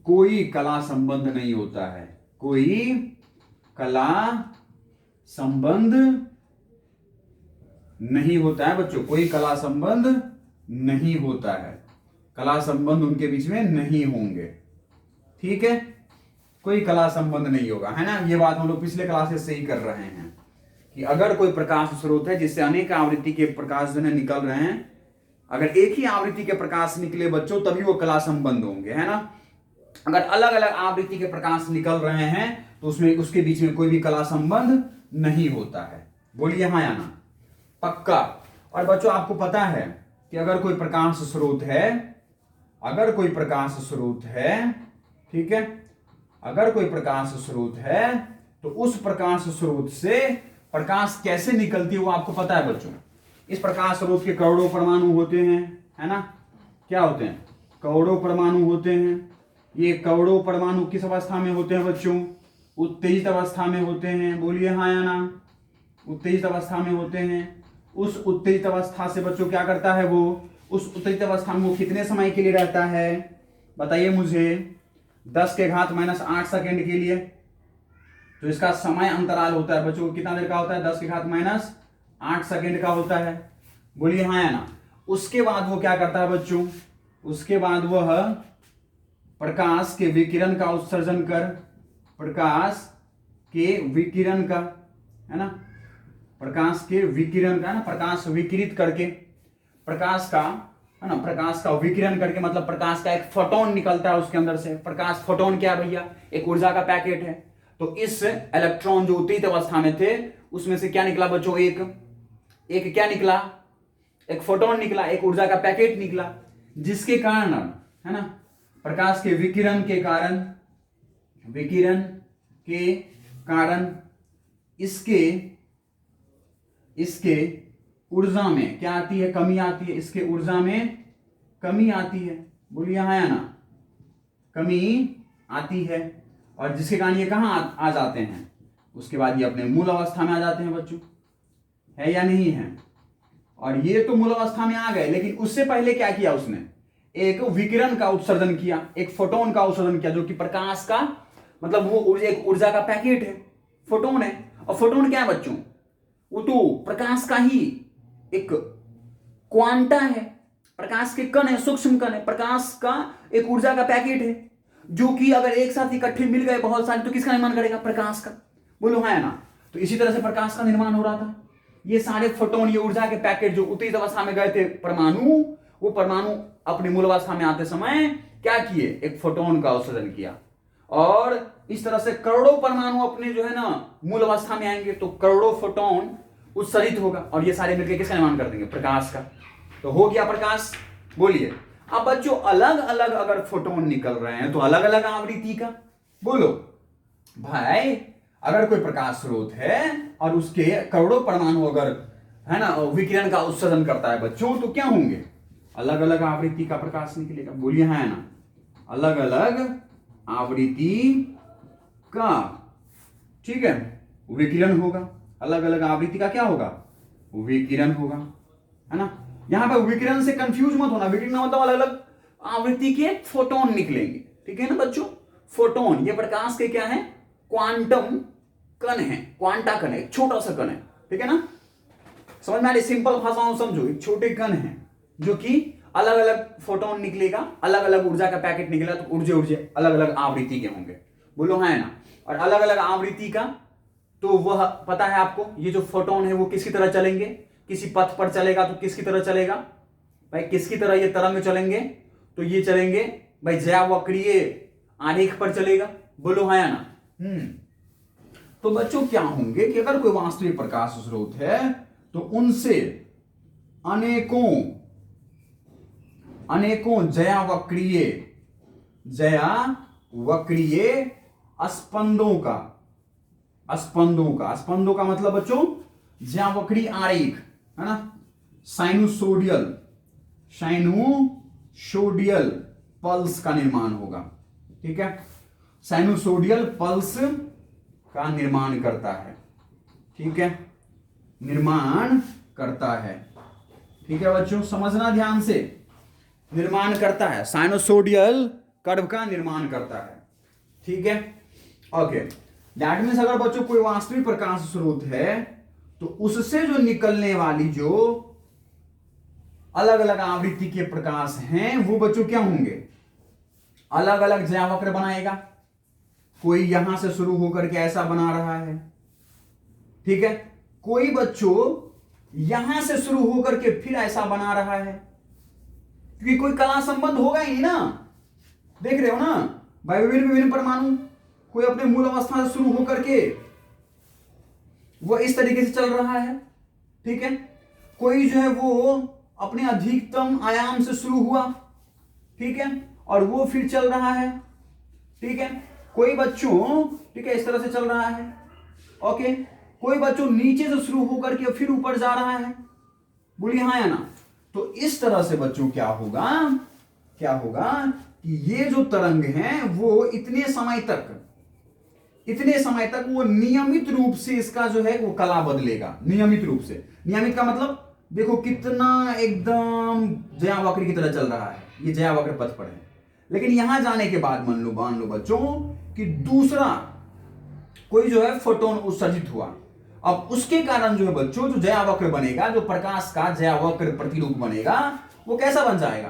कोई कला संबंध नहीं होता है, कोई कला संबंध नहीं होता है बच्चों, कोई कला संबंध नहीं होता है, कला संबंध उनके बीच में नहीं होंगे, ठीक है, कोई कला संबंध नहीं होगा, है ना। ये बात हम लोग पिछले क्लासेस से ही कर रहे हैं, कि अगर कोई प्रकाश स्रोत है जिससे अनेक आवृत्ति के प्रकाश जो है निकल रहे हैं, अगर एक ही आवृत्ति के प्रकाश निकले बच्चों तभी वो कला संबंध होंगे, है ना। अगर अलग अलग आवृत्ति के प्रकाश निकल रहे हैं तो उसमें उसके बीच में कोई भी कला संबंध नहीं होता है। बोलिए हाँ या ना, पक्का। और बच्चों आपको पता है कि अगर कोई प्रकाश स्रोत है, अगर कोई प्रकाश स्रोत है, ठीक है, अगर कोई प्रकाश स्रोत है तो उस प्रकाश स्रोत से प्रकाश कैसे निकलती है वो आपको पता है बच्चों। इस प्रकाश स्रोत के करोड़ों परमाणु होते हैं, है ना। क्या होते हैं? करोड़ों परमाणु होते हैं। ये करोड़ों परमाणु किस अवस्था में होते हैं बच्चों? उत्तेजित अवस्था में होते हैं। बोलिए हाँ या ना, उत्तेजित अवस्था में होते हैं। उस उत्तेजित अवस्था से बच्चों क्या करता है वो, उस उत्तेजित अवस्था में वो कितने समय के लिए रहता है बताइए मुझे? 10⁻⁻8 सेकेंड के लिए। तो इसका समय अंतराल होता है बच्चों कितना देर का होता है? 10⁻8 सेकेंड का होता है। बोलिए हाँ या ना। उसके बाद वो क्या करता है बच्चों? उसके बाद वह प्रकाश के विकिरण का उत्सर्जन कर, प्रकाश के विकिरण का, है ना, प्रकाश के विकिरण का ना, प्रकाश विकिरित करके, प्रकाश का, है ना, प्रकाश का विकिरण करके मतलब प्रकाश का एक फोटोन निकलता है उसके अंदर से। प्रकाश फोटोन क्या है भैया? एक ऊर्जा का पैकेट है। तो इस इलेक्ट्रॉन जो उत्तेजित अवस्था में थे उसमें से क्या निकला बच्चों? एक क्या निकला? एक फोटोन निकला, एक ऊर्जा का पैकेट निकला, जिसके कारण, है ना, प्रकाश के विकिरण के कारण, विकिरण के कारण इसके ऊर्जा में क्या आती है? कमी आती है। इसके ऊर्जा में कमी आती है। बोलिए हाँ या ना, कमी आती है। और जिसके कारण ये कहां आ जाते हैं? उसके बाद ये अपने मूल अवस्था में आ जाते हैं बच्चों, है या नहीं है? और ये तो मूल अवस्था में आ गए, लेकिन उससे पहले क्या किया उसने? एक विकिरण का उत्सर्जन किया, एक फोटोन का उत्सर्जन किया, जो कि प्रकाश का मतलब वो एक ऊर्जा का पैकेट है, फोटोन है। और फोटोन क्या है बच्चों? वो तो प्रकाश का ही एक क्वांटा है, प्रकाश के कण है, सूक्ष्म कण है, प्रकाश का एक ऊर्जा का पैकेट है, जो कि अगर एक साथ इकट्ठे मिल गए बहुत सारे तो किसका निर्माण करेगा? प्रकाश का। बोलो हाँ या ना। तो इसी तरह से प्रकाश का निर्माण हो रहा था। ये सारे फोटोन, ये ऊर्जा के पैकेट जो उत्तेजित अवस्था में गए थे परमाणु, वो परमाणु अपने मूल अवस्था में आते समय क्या किए? एक फोटोन का उत्सर्जन किया। और इस तरह से करोड़ों परमाणु अपने जो है ना मूल अवस्था में आएंगे तो करोड़ों फोटोन उत्सर्जित होगा और ये सारे मिलकर किसका निर्माण कर देंगे? प्रकाश का। तो हो गया प्रकाश। बोलिए अब बच्चों, अलग अलग अगर फोटोन निकल रहे हैं तो अलग अलग आवृत्ति का। बोलो भाई, अगर कोई प्रकाश स्रोत है और उसके करोड़ों परमाणु अगर, है ना, विकिरण का उत्सर्जन करता है बच्चों, तो क्या होंगे? अलग अलग आवृत्ति का प्रकाश निकलेगा। बोलिए हाँ ना, अलग अलग आवृत्ति का, ठीक है, विकिरण होगा। अलग अलग आवृत्ति का क्या होगा? विकिरण होगा, है ना। यहां पे विकिरण से कंफ्यूज मत होना। विकिरण मतलब अलग अलग आवृत्ति के फोटोन निकलेंगे, ठीक है ना बच्चों। फोटोन ये प्रकाश के क्या है? क्वांटम कण है, क्वांटा कण है, एक छोटा सा कण है, ठीक है ना। समझ में आ रही? सिंपल भाषाओं समझो, एक छोटे कण है जो कि अलग अलग फोटोन निकलेगा, अलग अलग ऊर्जा का पैकेट निकलेगा, तो ऊर्जा अलग अलग आवृत्ति के होंगे। बोलो हाँ ना। और अलग अलग आवृत्ति का तो वह पता है आपको, ये जो फोटोन है वो किसकी तरह चलेंगे? किसी पथ पर चलेगा तो किसकी तरह चलेगा भाई? किसकी तरह ये तरंग चलेंगे? तो ये चलेंगे भाई ज्यावक्रीय आरेख पर चलेगा। बोलो हाँ या ना। तो बच्चों क्या होंगे कि अगर कोई वास्तविक प्रकाश स्रोत है तो उनसे अनेकों ज्यावक्रीय स्पंदों का मतलब बच्चों ज्यावक्रीय आरेख, है ना, साइनोसोडियल पल्स का निर्माण होगा, ठीक है। साइनोसोडियल पल्स का निर्माण करता है, ठीक है, निर्माण करता है, ठीक है बच्चों, समझना ध्यान से। निर्माण करता है, साइनोसोडियल कर्व का निर्माण करता है, ठीक है। ओके, दैट मीन्स अगर बच्चों कोई वास्तविक प्रकाश स्रोत है तो उससे जो निकलने वाली जो अलग अलग आवृत्ति के प्रकाश हैं वो बच्चों क्या होंगे? अलग अलग ज्यावक्र बनाएगा। कोई यहां से शुरू होकर के ऐसा बना रहा है, ठीक है, कोई बच्चों यहां से शुरू होकर के फिर ऐसा बना रहा है, क्योंकि कोई कला संबंध होगा ही नहीं ना। देख रहे हो ना भाई, विभिन्न विभिन्न परमाणु कोई अपने मूल अवस्था से शुरू होकर के वो इस तरीके से चल रहा है, ठीक है। कोई जो है वो अपने अधिकतम आयाम से शुरू हुआ, ठीक है, और वो फिर चल रहा है, ठीक है। कोई बच्चों, ठीक है, इस तरह से चल रहा है, ओके। कोई बच्चों नीचे से शुरू होकर के फिर ऊपर जा रहा है, बोलिए हाँ या ना। तो इस तरह से बच्चों क्या होगा, क्या होगा कि ये जो तरंग है वो इतने समय तक वो नियमित रूप से इसका जो है वो कला बदलेगा, नियमित रूप से। नियमित का मतलब देखो कितना एकदम जयावक्र की तरह चल रहा है, ये जयावक्र पथ पर है। लेकिन यहां जाने के बाद मान लो बच्चों कि दूसरा कोई जो है फोटोन उत्सर्जित हुआ। अब उसके कारण जो है बच्चों जो जयावक्र बनेगा, जो प्रकाश का जयावक्र प्रतिरूप बनेगा, वो कैसा बन जाएगा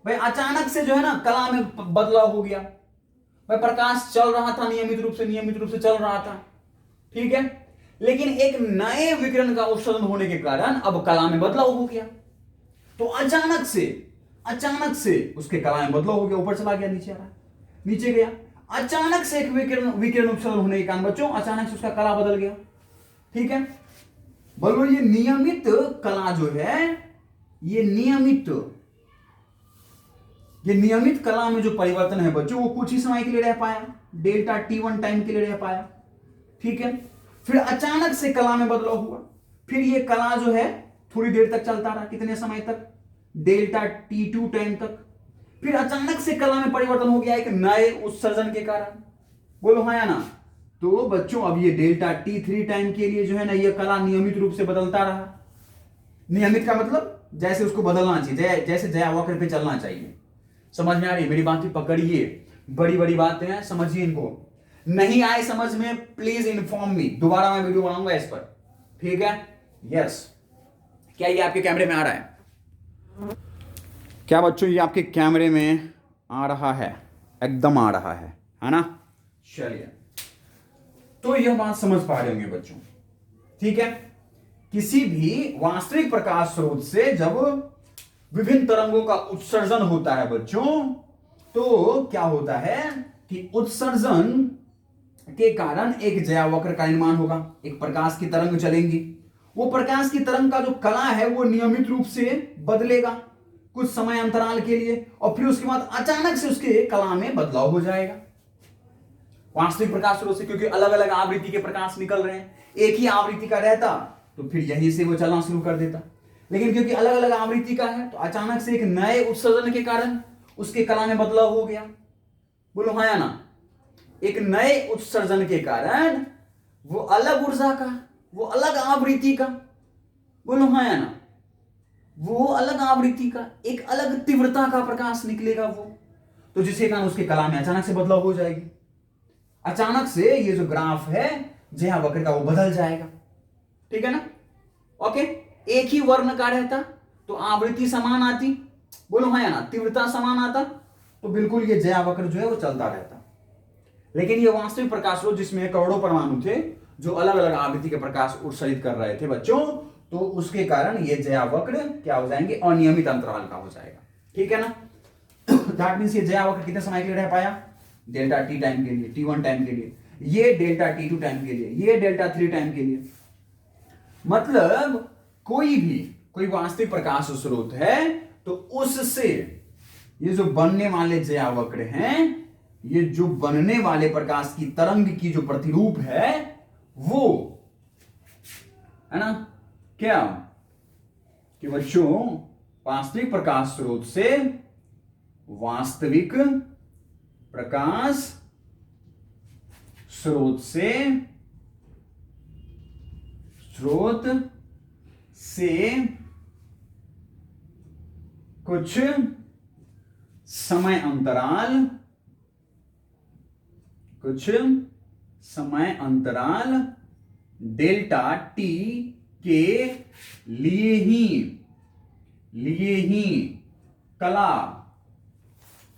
भाई, अचानक से जो है ना कला में बदलाव हो गया भाई। प्रकाश चल रहा था नियमित रूप से चल रहा था, ठीक है, लेकिन एक नए विकिरण का उत्सर्जन होने के कारण अब कला में बदलाव हो गया। तो अचानक से उसके कला में बदलाव हो गया, ऊपर चला गया, नीचे आ रहा, नीचे गया। अचानक से एक विकिरण उत्सर्जन होने के कारण बच्चों अचानक से उसका कला बदल गया, ठीक है। बोलो ये नियमित कला जो है, ये नियमित कला में जो परिवर्तन है बच्चों वो कुछ ही समय के लिए रह पाया, डेल्टा T1 टाइम के लिए रह पाया, ठीक है। फिर अचानक से कला में बदलाव हुआ, फिर ये कला जो है थोड़ी देर तक चलता रहा, कितने समय तक, डेल्टा T2 टाइम तक। फिर अचानक से कला में परिवर्तन हो गया एक नए उत्सर्जन के कारण, बोलो हाँ या ना। तो बच्चों अब ये डेल्टा T3 टाइम के लिए जो है ना ये कला नियमित रूप से बदलता रहा। नियमित का मतलब जैसे उसको बदलना चाहिए, जैसे जयावक्र पे चलना चाहिए। समझ में आ रही मेरी बात? पकड़िए, बड़ी बड़ी बातें हैं, समझिए इनको। नहीं आए समझ में प्लीज इन्फॉर्म मी, दोबारा मैं वीडियो बनाऊंगा इस पर, ठीक है। यस, क्या ये आपके कैमरे में आ रहा है? क्या बच्चों ये आपके कैमरे में आ रहा है? एकदम आ रहा है ना? चलिए, तो यह बात समझ पा रहे होंगे बच्चों, ठीक है। किसी भी वास्तविक प्रकाश स्रोत से जब विभिन्न तरंगों का उत्सर्जन होता है बच्चों, तो क्या होता है कि उत्सर्जन के कारण एक जयावक्र का निर्माण होगा, एक प्रकाश की तरंग चलेंगी। वो प्रकाश की तरंग का जो कला है वो नियमित रूप से बदलेगा कुछ समय अंतराल के लिए, और फिर उसके बाद अचानक से उसके कला में बदलाव हो जाएगा। वास्तविक प्रकाश स्रोत से क्योंकि अलग अलग आवृत्ति के प्रकाश निकल रहे हैं, एक ही आवृत्ति का रहता तो फिर यहीं से वो चलना शुरू कर देता, लेकिन क्योंकि अलग अलग आवृत्ति का है तो अचानक से एक नए उत्सर्जन के कारण उसके कला में बदलाव हो गया। बोलो हाँ या ना? एक नए उत्सर्जन के कारण वो अलग ऊर्जा का, वो अलग आवृत्ति का, बोलो हाँ या ना, वो अलग आवृत्ति का एक अलग तीव्रता का प्रकाश निकलेगा वो, तो जिसके कारण उसके कला में अचानक से बदलाव हो जाएगी। अचानक से ये जो ग्राफ है जयावक्र का वो बदल जाएगा, ठीक है ना? ओके, एक ही वर्ण का रहता तो आवृत्ति समान आती, बोलो हाँ या ना, तीव्रता समान आता तो बिल्कुल ये जयावक्र जो है वो चलता रहता। लेकिन ये वास्तविक प्रकाश स्रोत जिसमें करोड़ों परमाणु थे जो अलग अलग आवृत्ति के प्रकाश उत्सर्जित कर रहे थे बच्चों, तो उसके कारण ये जयावक्र क्या हो जाएंगे, अनियमित अंतराल का हो जाएगा, ठीक है ना? दैट मींस ये जयावक्र कितने समय के लिए रह पाया, डेल्टा T टाइम के लिए, T1 टाइम के लिए, ये डेल्टा T2 टाइम के लिए, ये डेल्टा 3 टाइम के लिए। मतलब कोई वास्तविक प्रकाश स्रोत है तो उससे ये जो बनने वाले जयावक्र हैं, ये जो बनने वाले प्रकाश की तरंग की जो प्रतिरूप है वो है ना, क्या कि बच्चों वास्तविक प्रकाश स्रोत से वास्तविक प्रकाश स्रोत से कुछ समय अंतराल डेल्टा T के लिए ही कला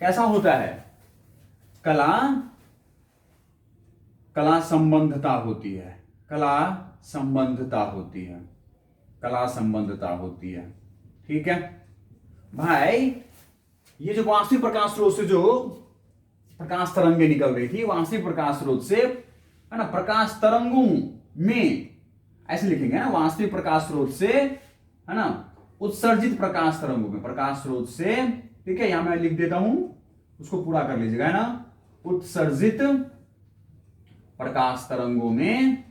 कैसा होता है, कला संबंधता होती है, कला संबंधता होती है, कला संबंधता होती है। ठीक है भाई, ये जो वास्तविक प्रकाश स्रोत से जो प्रकाश तरंगे निकल रही थी, वास्तविक प्रकाश स्रोत से, है ना, प्रकाश तरंगों में, ऐसे लिखेंगे ना, वास्तविक प्रकाश स्रोत से, है ना, उत्सर्जित प्रकाश तरंगों में, प्रकाश स्रोत से, ठीक है, यहां मैं लिख देता हूं, उसको पूरा कर लीजिएगा, है ना, उत्सर्जित प्रकाश तरंगों में,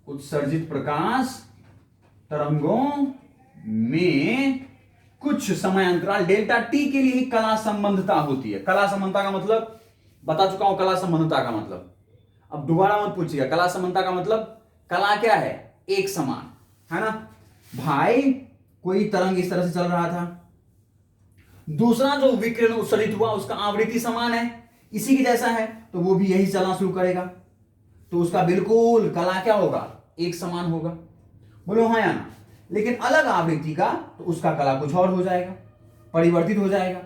उत्सर्जित प्रकाश तरंगों में कुछ समय अंतराल डेल्टा टी के लिए ही कला संबंधता होती है। कला संबंधता का मतलब बता चुका हूं, कला संबंधता का मतलब, अब दोबारा मत पूछिएगा। कला संबंधता का मतलब, कला क्या है, एक समान, है ना भाई। कोई तरंग इस तरह से चल रहा था, दूसरा जो विकिरण उत्सर्जित हुआ उसका आवृत्ति समान है, इसी के जैसा है, तो वो भी यही चलना शुरू करेगा, तो उसका बिल्कुल कला क्या होगा, एक समान होगा। बोलो हाँ या ना। लेकिन अलग आवृत्ति का तो उसका कला कुछ और हो जाएगा, परिवर्तित हो जाएगा।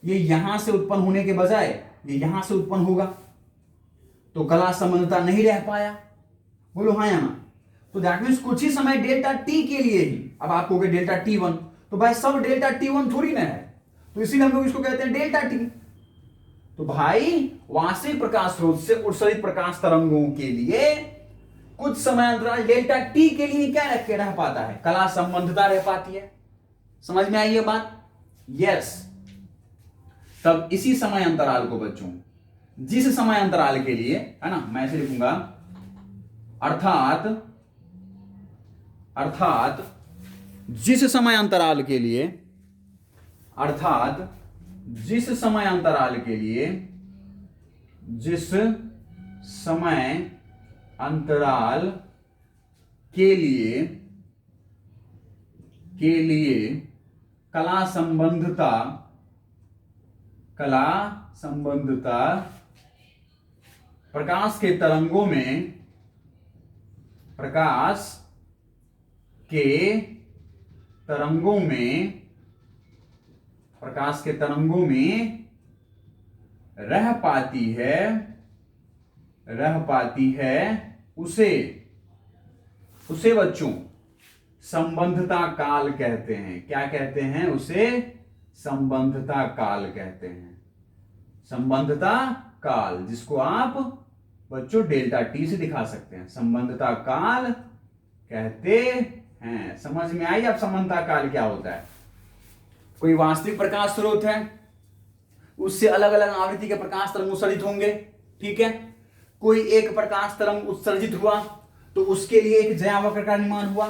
ये यहां से उत्पन्न होने के बजाय ये यहां से उत्पन्न होगा, तो कला संबंधता नहीं रह पाया। बोलो हाँ या ना। तो दैट मीन्स कुछ ही समय डेल्टा टी के लिए ही, अब आप कहोगे डेल्टा टी वन, तो भाई सब डेल्टा टी वन थोड़ी ना है, तो इसीलिए हम लोग इसको कहते हैं डेल्टा टी। तो भाई वास्तविक प्रकाश स्रोत से उत्सर्जित प्रकाश तरंगों के लिए कुछ समय अंतराल डेल्टा टी के लिए क्या रह पाता है, कला संबंधता रह पाती है। समझ में आई ये बात? यस। तब इसी समय अंतराल को बच्चों, जिस समय अंतराल के लिए, है ना, मैं ऐसे लिखूंगा, अर्थात जिस समय अंतराल के लिए, अर्थात जिस समय अंतराल के लिए, जिस समय अंतराल के लिए कला संबंधता प्रकाश के तरंगों में, प्रकाश के तरंगों में रह पाती है, उसे बच्चों संबंधता काल कहते हैं। क्या कहते हैं? उसे संबंधता काल कहते हैं। संबंधता काल, जिसको आप बच्चों डेल्टा टी से दिखा सकते हैं, संबंधता काल कहते हैं। समझ में आई अब संबंधता काल क्या होता है? कोई वास्तविक प्रकाश स्रोत है, उससे अलग अलग आवृत्ति के प्रकाश तरंग उत्सर्जित होंगे, ठीक है। कोई एक प्रकाश तरंग उत्सर्जित हुआ तो उसके लिए एक ज्यावक्र का निर्माण हुआ,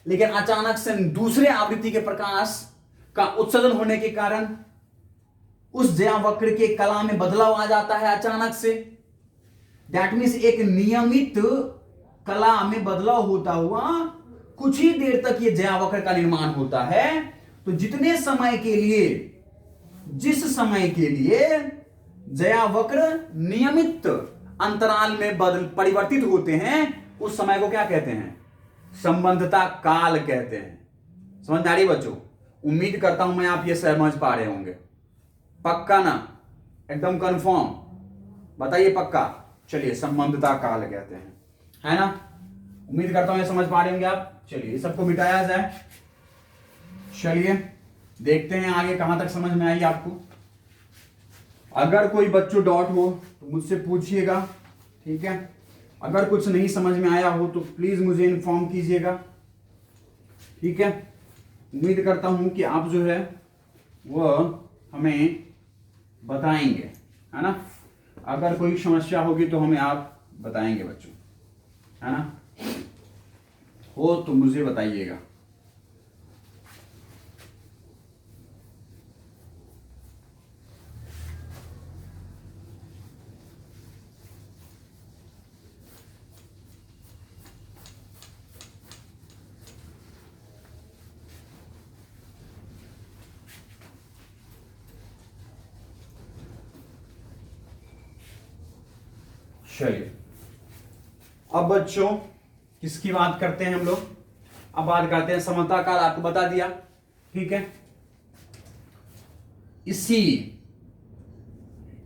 लेकिन अचानक से दूसरे आवृत्ति के प्रकाश का उत्सर्जन होने के कारण उस ज्यावक्र के कला में बदलाव आ जाता है अचानक से। दैट मीन्स एक नियमित कला में बदलाव होता हुआ कुछ ही देर तक ये ज्यावक्र का निर्माण होता है। तो जितने समय के लिए, जिस समय के लिए ज्यावक्र नियमित अंतराल में परिवर्तित होते हैं, उस समय को क्या कहते हैं? संबंधता काल कहते हैं। समझ आ रही बच्चों? उम्मीद करता हूं मैं आप ये समझ पा रहे होंगे। पक्का ना? एकदम कंफर्म? बताइए पक्का। चलिए, संबंधता काल कहते हैं, है ना। उम्मीद करता हूं ये समझ पा रहे होंगे आप। चलिए सबको मिटाया जाए। चलिए देखते हैं आगे कहां तक समझ में आई आपको। अगर कोई बच्चों डाउट हो तो मुझसे पूछिएगा, ठीक है। अगर कुछ नहीं समझ में आया हो तो प्लीज मुझे इन्फॉर्म कीजिएगा, ठीक है। उम्मीद करता हूं कि आप जो है वह हमें बताएंगे, है ना। अगर कोई समस्या होगी तो हमें आप बताएंगे बच्चों, है ना। हो तो मुझे बताइएगा। चलिए अब बच्चों किसकी बात करते हैं हम लोग? अब बात करते हैं समता काल। आपको बता दिया, ठीक है।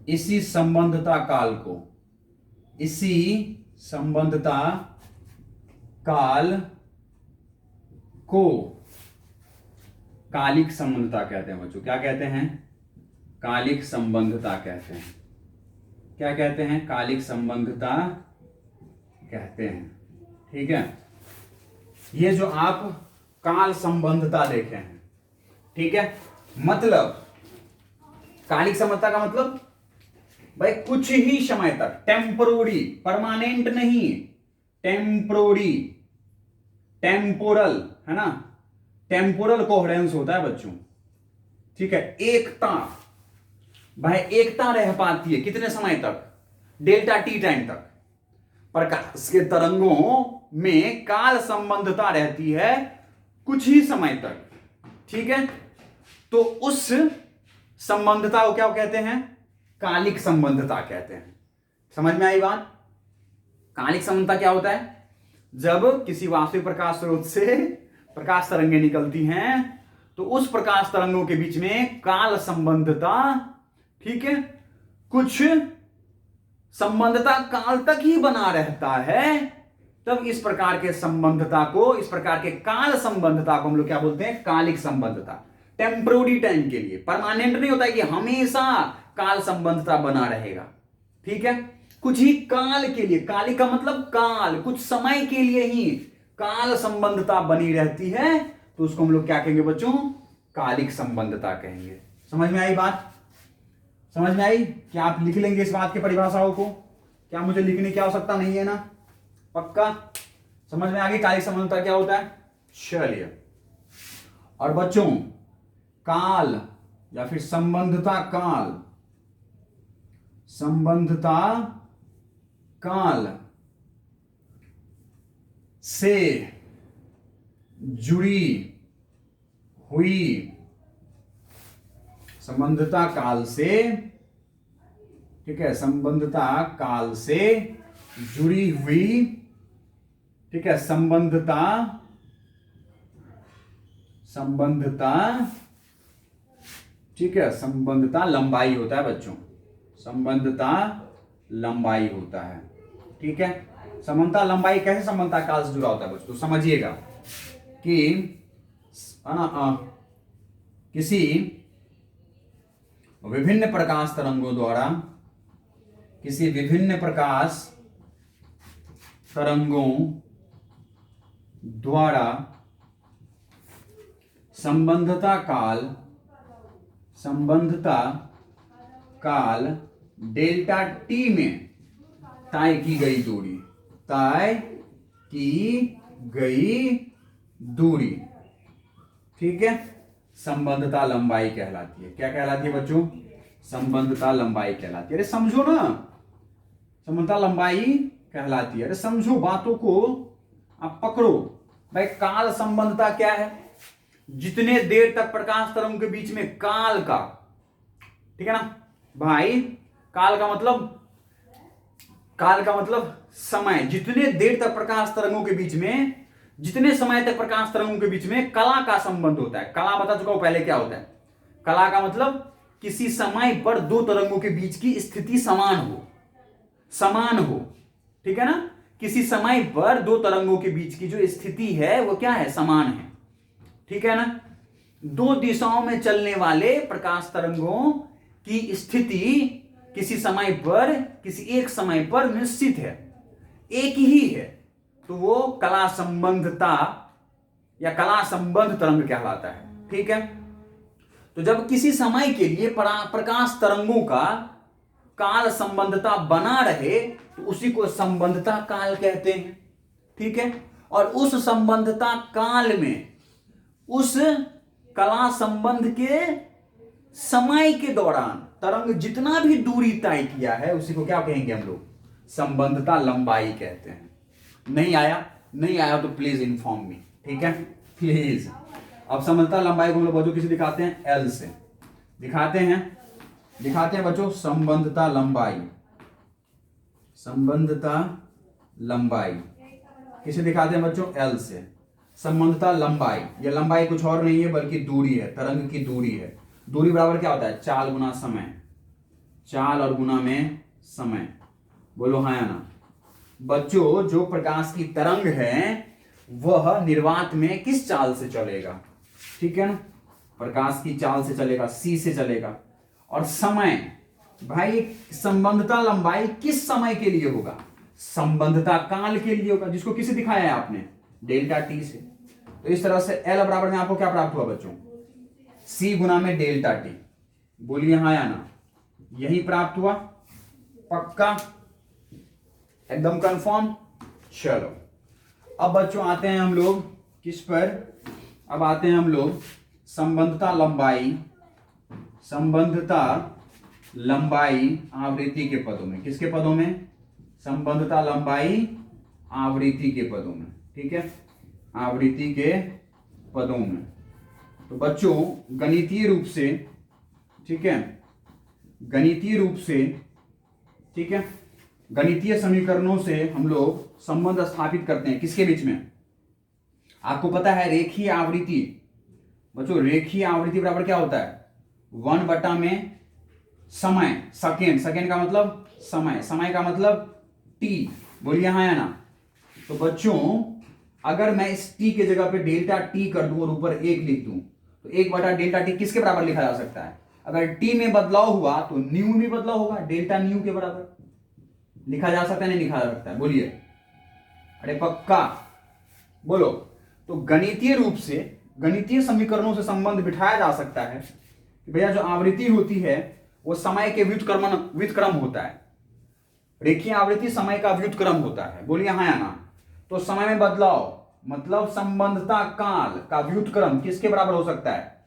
इसी संबंधता काल को, इसी संबंधता काल को कालिक संबंधता कहते हैं बच्चों। क्या कहते हैं? कालिक संबंधता कहते हैं। क्या कहते हैं? कालिक संबंधता कहते हैं। ठीक है, ये जो आप काल संबंधता देखे हैं, ठीक है, मतलब कालिक संबंधता का मतलब भाई कुछ ही समय तक, टेम्पोररी, परमानेंट नहीं, टेम्पोररी, टेम्पोरल, है ना, टेम्पोरल कोहेरेंस होता है बच्चों। ठीक है, एकता, भाई एकता रह पाती है कितने समय तक? डेल्टा टी टाइम तक। प्रकाश के तरंगों में काल संबंधता रहती है कुछ ही समय तक। ठीक है, तो उस संबंधता को क्या कहते हैं? कालिक संबंधता कहते हैं। समझ में आई बात? कालिक संबंधता क्या होता है? जब किसी वास्तविक प्रकाश स्रोत से प्रकाश तरंगें निकलती हैं तो उस प्रकाश तरंगों के बीच में काल संबंधता, ठीक है, कुछ संबंधता काल तक ही बना रहता है, तब इस प्रकार के संबंधता को, इस प्रकार के काल संबंधता को हम लोग क्या बोलते हैं? कालिक संबंधता। टेम्पोररी टाइम के लिए, परमानेंट नहीं होता है कि हमेशा काल संबंधता बना रहेगा। ठीक है, कुछ ही काल के लिए, कालिक का मतलब काल, कुछ समय के लिए ही काल संबंधता बनी रहती है, तो उसको हम लोग क्या कहेंगे बच्चों? कालिक संबंधता कहेंगे। समझ में आई बात? समझ में आई? क्या आप लिख लेंगे इस बात की परिभाषाओं को? क्या मुझे लिखने की आवश्यकता नहीं है ना? पक्का समझ में आ गई कालिक संबंधता क्या होता है? चलिए, और बच्चों काल या फिर संबंधता काल, संबंधता काल से जुड़ी हुई, संबंधता काल से, ठीक है, संबंधता काल से जुड़ी हुई, ठीक है, संबंधता, ठीक है, संबंधता लंबाई होता है बच्चों, संबंधता लंबाई होता है। ठीक है, संबंधता लंबाई कैसे संबंधता काल से जुड़ा होता है बच्चों? तो समझिएगा कि किसी विभिन्न प्रकाश तरंगों द्वारा, किसी विभिन्न प्रकाश तरंगों द्वारा संबंधता काल डेल्टा टी में तय की गई दूरी, तय की गई दूरी, ठीक है, संबंधता लंबाई कहलाती है। क्या कहलाती है बच्चों? संबंधता लंबाई कहलाती है। अरे समझो ना, संबंधता लंबाई कहलाती है। अरे समझो बातों को, आप पकड़ो। भाई काल संबंधता क्या है? जितने देर तक प्रकाश तरंगों के बीच में काल का, ठीक है ना भाई, काल का मतलब समय, जितने देर तक प्रकाश तरंगों के बीच में, जितने समय तक प्रकाश तरंगों के बीच में कला का संबंध होता है। कला बता चुका हूं पहले क्या होता है। कला का मतलब किसी समय पर दो तरंगों के बीच की स्थिति समान हो, ठीक है ना, किसी समय पर दो तरंगों के बीच की जो स्थिति है वो क्या है? समान है। ठीक है ना, दो दिशाओं में चलने वाले प्रकाश तरंगों की स्थिति किसी समय पर, किसी एक समय पर निश्चित है, एक ही है, तो वो कला संबंधता या कला संबंध तरंग कहलाता है। ठीक है, तो जब किसी समय के लिए प्रकाश तरंगों का काल संबंधता बना रहे तो उसी को संबंधता काल कहते हैं। ठीक है, और उस संबंधता काल में, उस कला संबंध के समय के दौरान तरंग जितना भी दूरी तय किया है उसी को क्या कहेंगे हम लोग? संबंधता लंबाई कहते हैं। नहीं आया तो प्लीज इन्फॉर्म मी। ठीक है, प्लीज। अब संबंधता लंबाई को हम लोग बच्चों किसे दिखाते हैं? एल से दिखाते हैं बच्चों। संबंधता लंबाई किसे दिखाते हैं बच्चों? एल से। संबंधता लंबाई, यह लंबाई कुछ और नहीं है बल्कि दूरी है, तरंग की दूरी है। दूरी बराबर क्या होता है? चाल गुना समय, चाल और गुना में समय। बोलो हाँ या ना? बच्चों जो प्रकाश की तरंग है वह निर्वात में किस चाल से चलेगा, ठीक है ना, प्रकाश की चाल से चलेगा, सी से चलेगा। और समय, भाई संबंधता लंबाई किस समय के लिए होगा, संबंधता काल के लिए होगा, जिसको किसे दिखाया है आपने, डेल्टा टी से। तो इस तरह से एल बराबर में आपको क्या प्राप्त हुआ बच्चों, सी गुना में डेल्टा टी। बोलिए हाँ या ना, यही प्राप्त हुआ, पक्का, एकदम कंफर्म। चलो अब बच्चों आते हैं हम लोग किस पर, अब आते हैं हम लोग संबंधता लंबाई, संबंधता लंबाई आवृत्ति के पदों में। किसके पदों में, संबंधता लंबाई आवृत्ति के पदों में, ठीक है, आवृत्ति के पदों में। तो बच्चों गणितीय रूप से, ठीक है, गणितीय रूप से, ठीक है, गणितीय समीकरणों से हम लोग संबंध स्थापित करते हैं किसके बीच में, आपको पता है रेखीय आवृत्ति। बच्चों रेखीय आवृत्ति बराबर क्या होता है, 1 बटा में समय, सेकेंड, सेकेंड का मतलब समय, समय का मतलब टी। बोलिए हाँ या ना। तो बच्चों अगर मैं इस टी के जगह पे डेल्टा टी कर दूं और ऊपर 1 लिख दूं, तो 1 बटा डेल्टा टी किसके बराबर लिखा जा सकता है, अगर टी में बदलाव हुआ तो न्यू में बदलाव होगा, डेल्टा न्यू के बराबर लिखा जा सकता है, नहीं लिखा जा सकता है, बोलिए, अरे पक्का बोलो। तो गणितीय रूप से, गणितीय समीकरणों से संबंध बिठाया जा सकता है कि भैया जो आवृत्ति होती है वो समय के व्युत्क्रम होता है, रेखीय आवृत्ति समय का व्युत्क्रम होता है। बोलिए हाँ या ना। तो समय में बदलाव मतलब संबंधता काल का व्युत्क्रम किसके बराबर हो सकता है,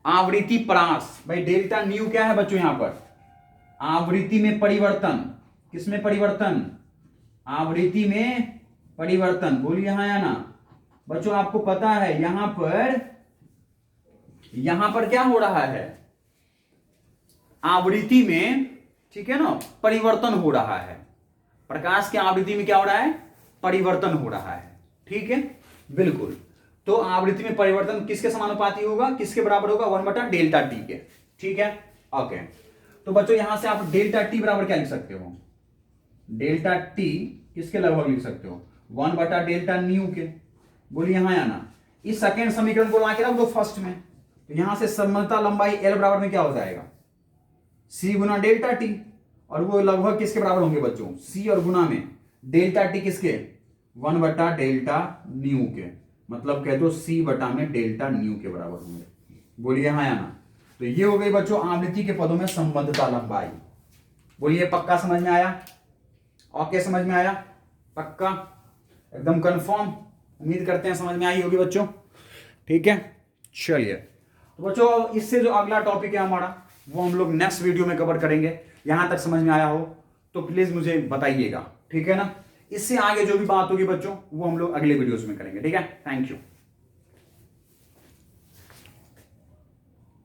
आवृत्ति परास। भाई डेल्टा न्यू क्या है बच्चों, यहां पर आवृत्ति में परिवर्तन, किसमें परिवर्तन, आवृत्ति में परिवर्तन। बोलिए हाँ या ना। बच्चों आपको पता है यहां पर क्या हो रहा है, आवृत्ति में, ठीक है ना, परिवर्तन हो रहा है, प्रकाश की आवृत्ति में क्या हो रहा है, परिवर्तन हो रहा है, ठीक है, बिल्कुल। तो आवृत्ति में परिवर्तन किसके समानुपाती होगा, किसके बराबर होगा, 1 बटा डेल्टा टी के, ठीक है, ओके। तो बच्चों यहां से आप डेल्टा टी बराबर क्या लिख सकते हो, डेल्टा टी किसके लगभग लिख सकते हो, 1 बटा डेल्टा न्यू के। बोलिए हाँ या ना। इस सेकेंड समीकरण को लाके रख दो फर्स्ट में, तो यहां से संबंधता लंबाई एल बराबर में क्या हो जाएगा, सी गुना डेल्टा टी, और वो लगभग किसके बराबर होंगे बच्चों, सी और गुना में डेल्टा टी किसके, 1 बटा डेल्टा न्यू के, मतलब कह दो सी बटा में डेल्टा न्यू के बराबर होंगे। बोलिए हाँ या ना। तो ये हो गई बच्चों आवृत्ति के पदों में संबंधता लंबाई। बोलिए पक्का समझ में आया, ओके समझ में आया, पक्का एकदम कंफर्म, उम्मीद करते हैं समझ में आई होगी बच्चों, ठीक है। चलिए तो बच्चों इससे जो अगला टॉपिक है हमारा वो हम लोग नेक्स्ट वीडियो में कवर करेंगे। यहां तक समझ में आया हो तो प्लीज मुझे बताइएगा, ठीक है ना। इससे आगे जो भी बात होगी बच्चों वो हम लोग अगले वीडियोस में करेंगे, ठीक है। Thank you.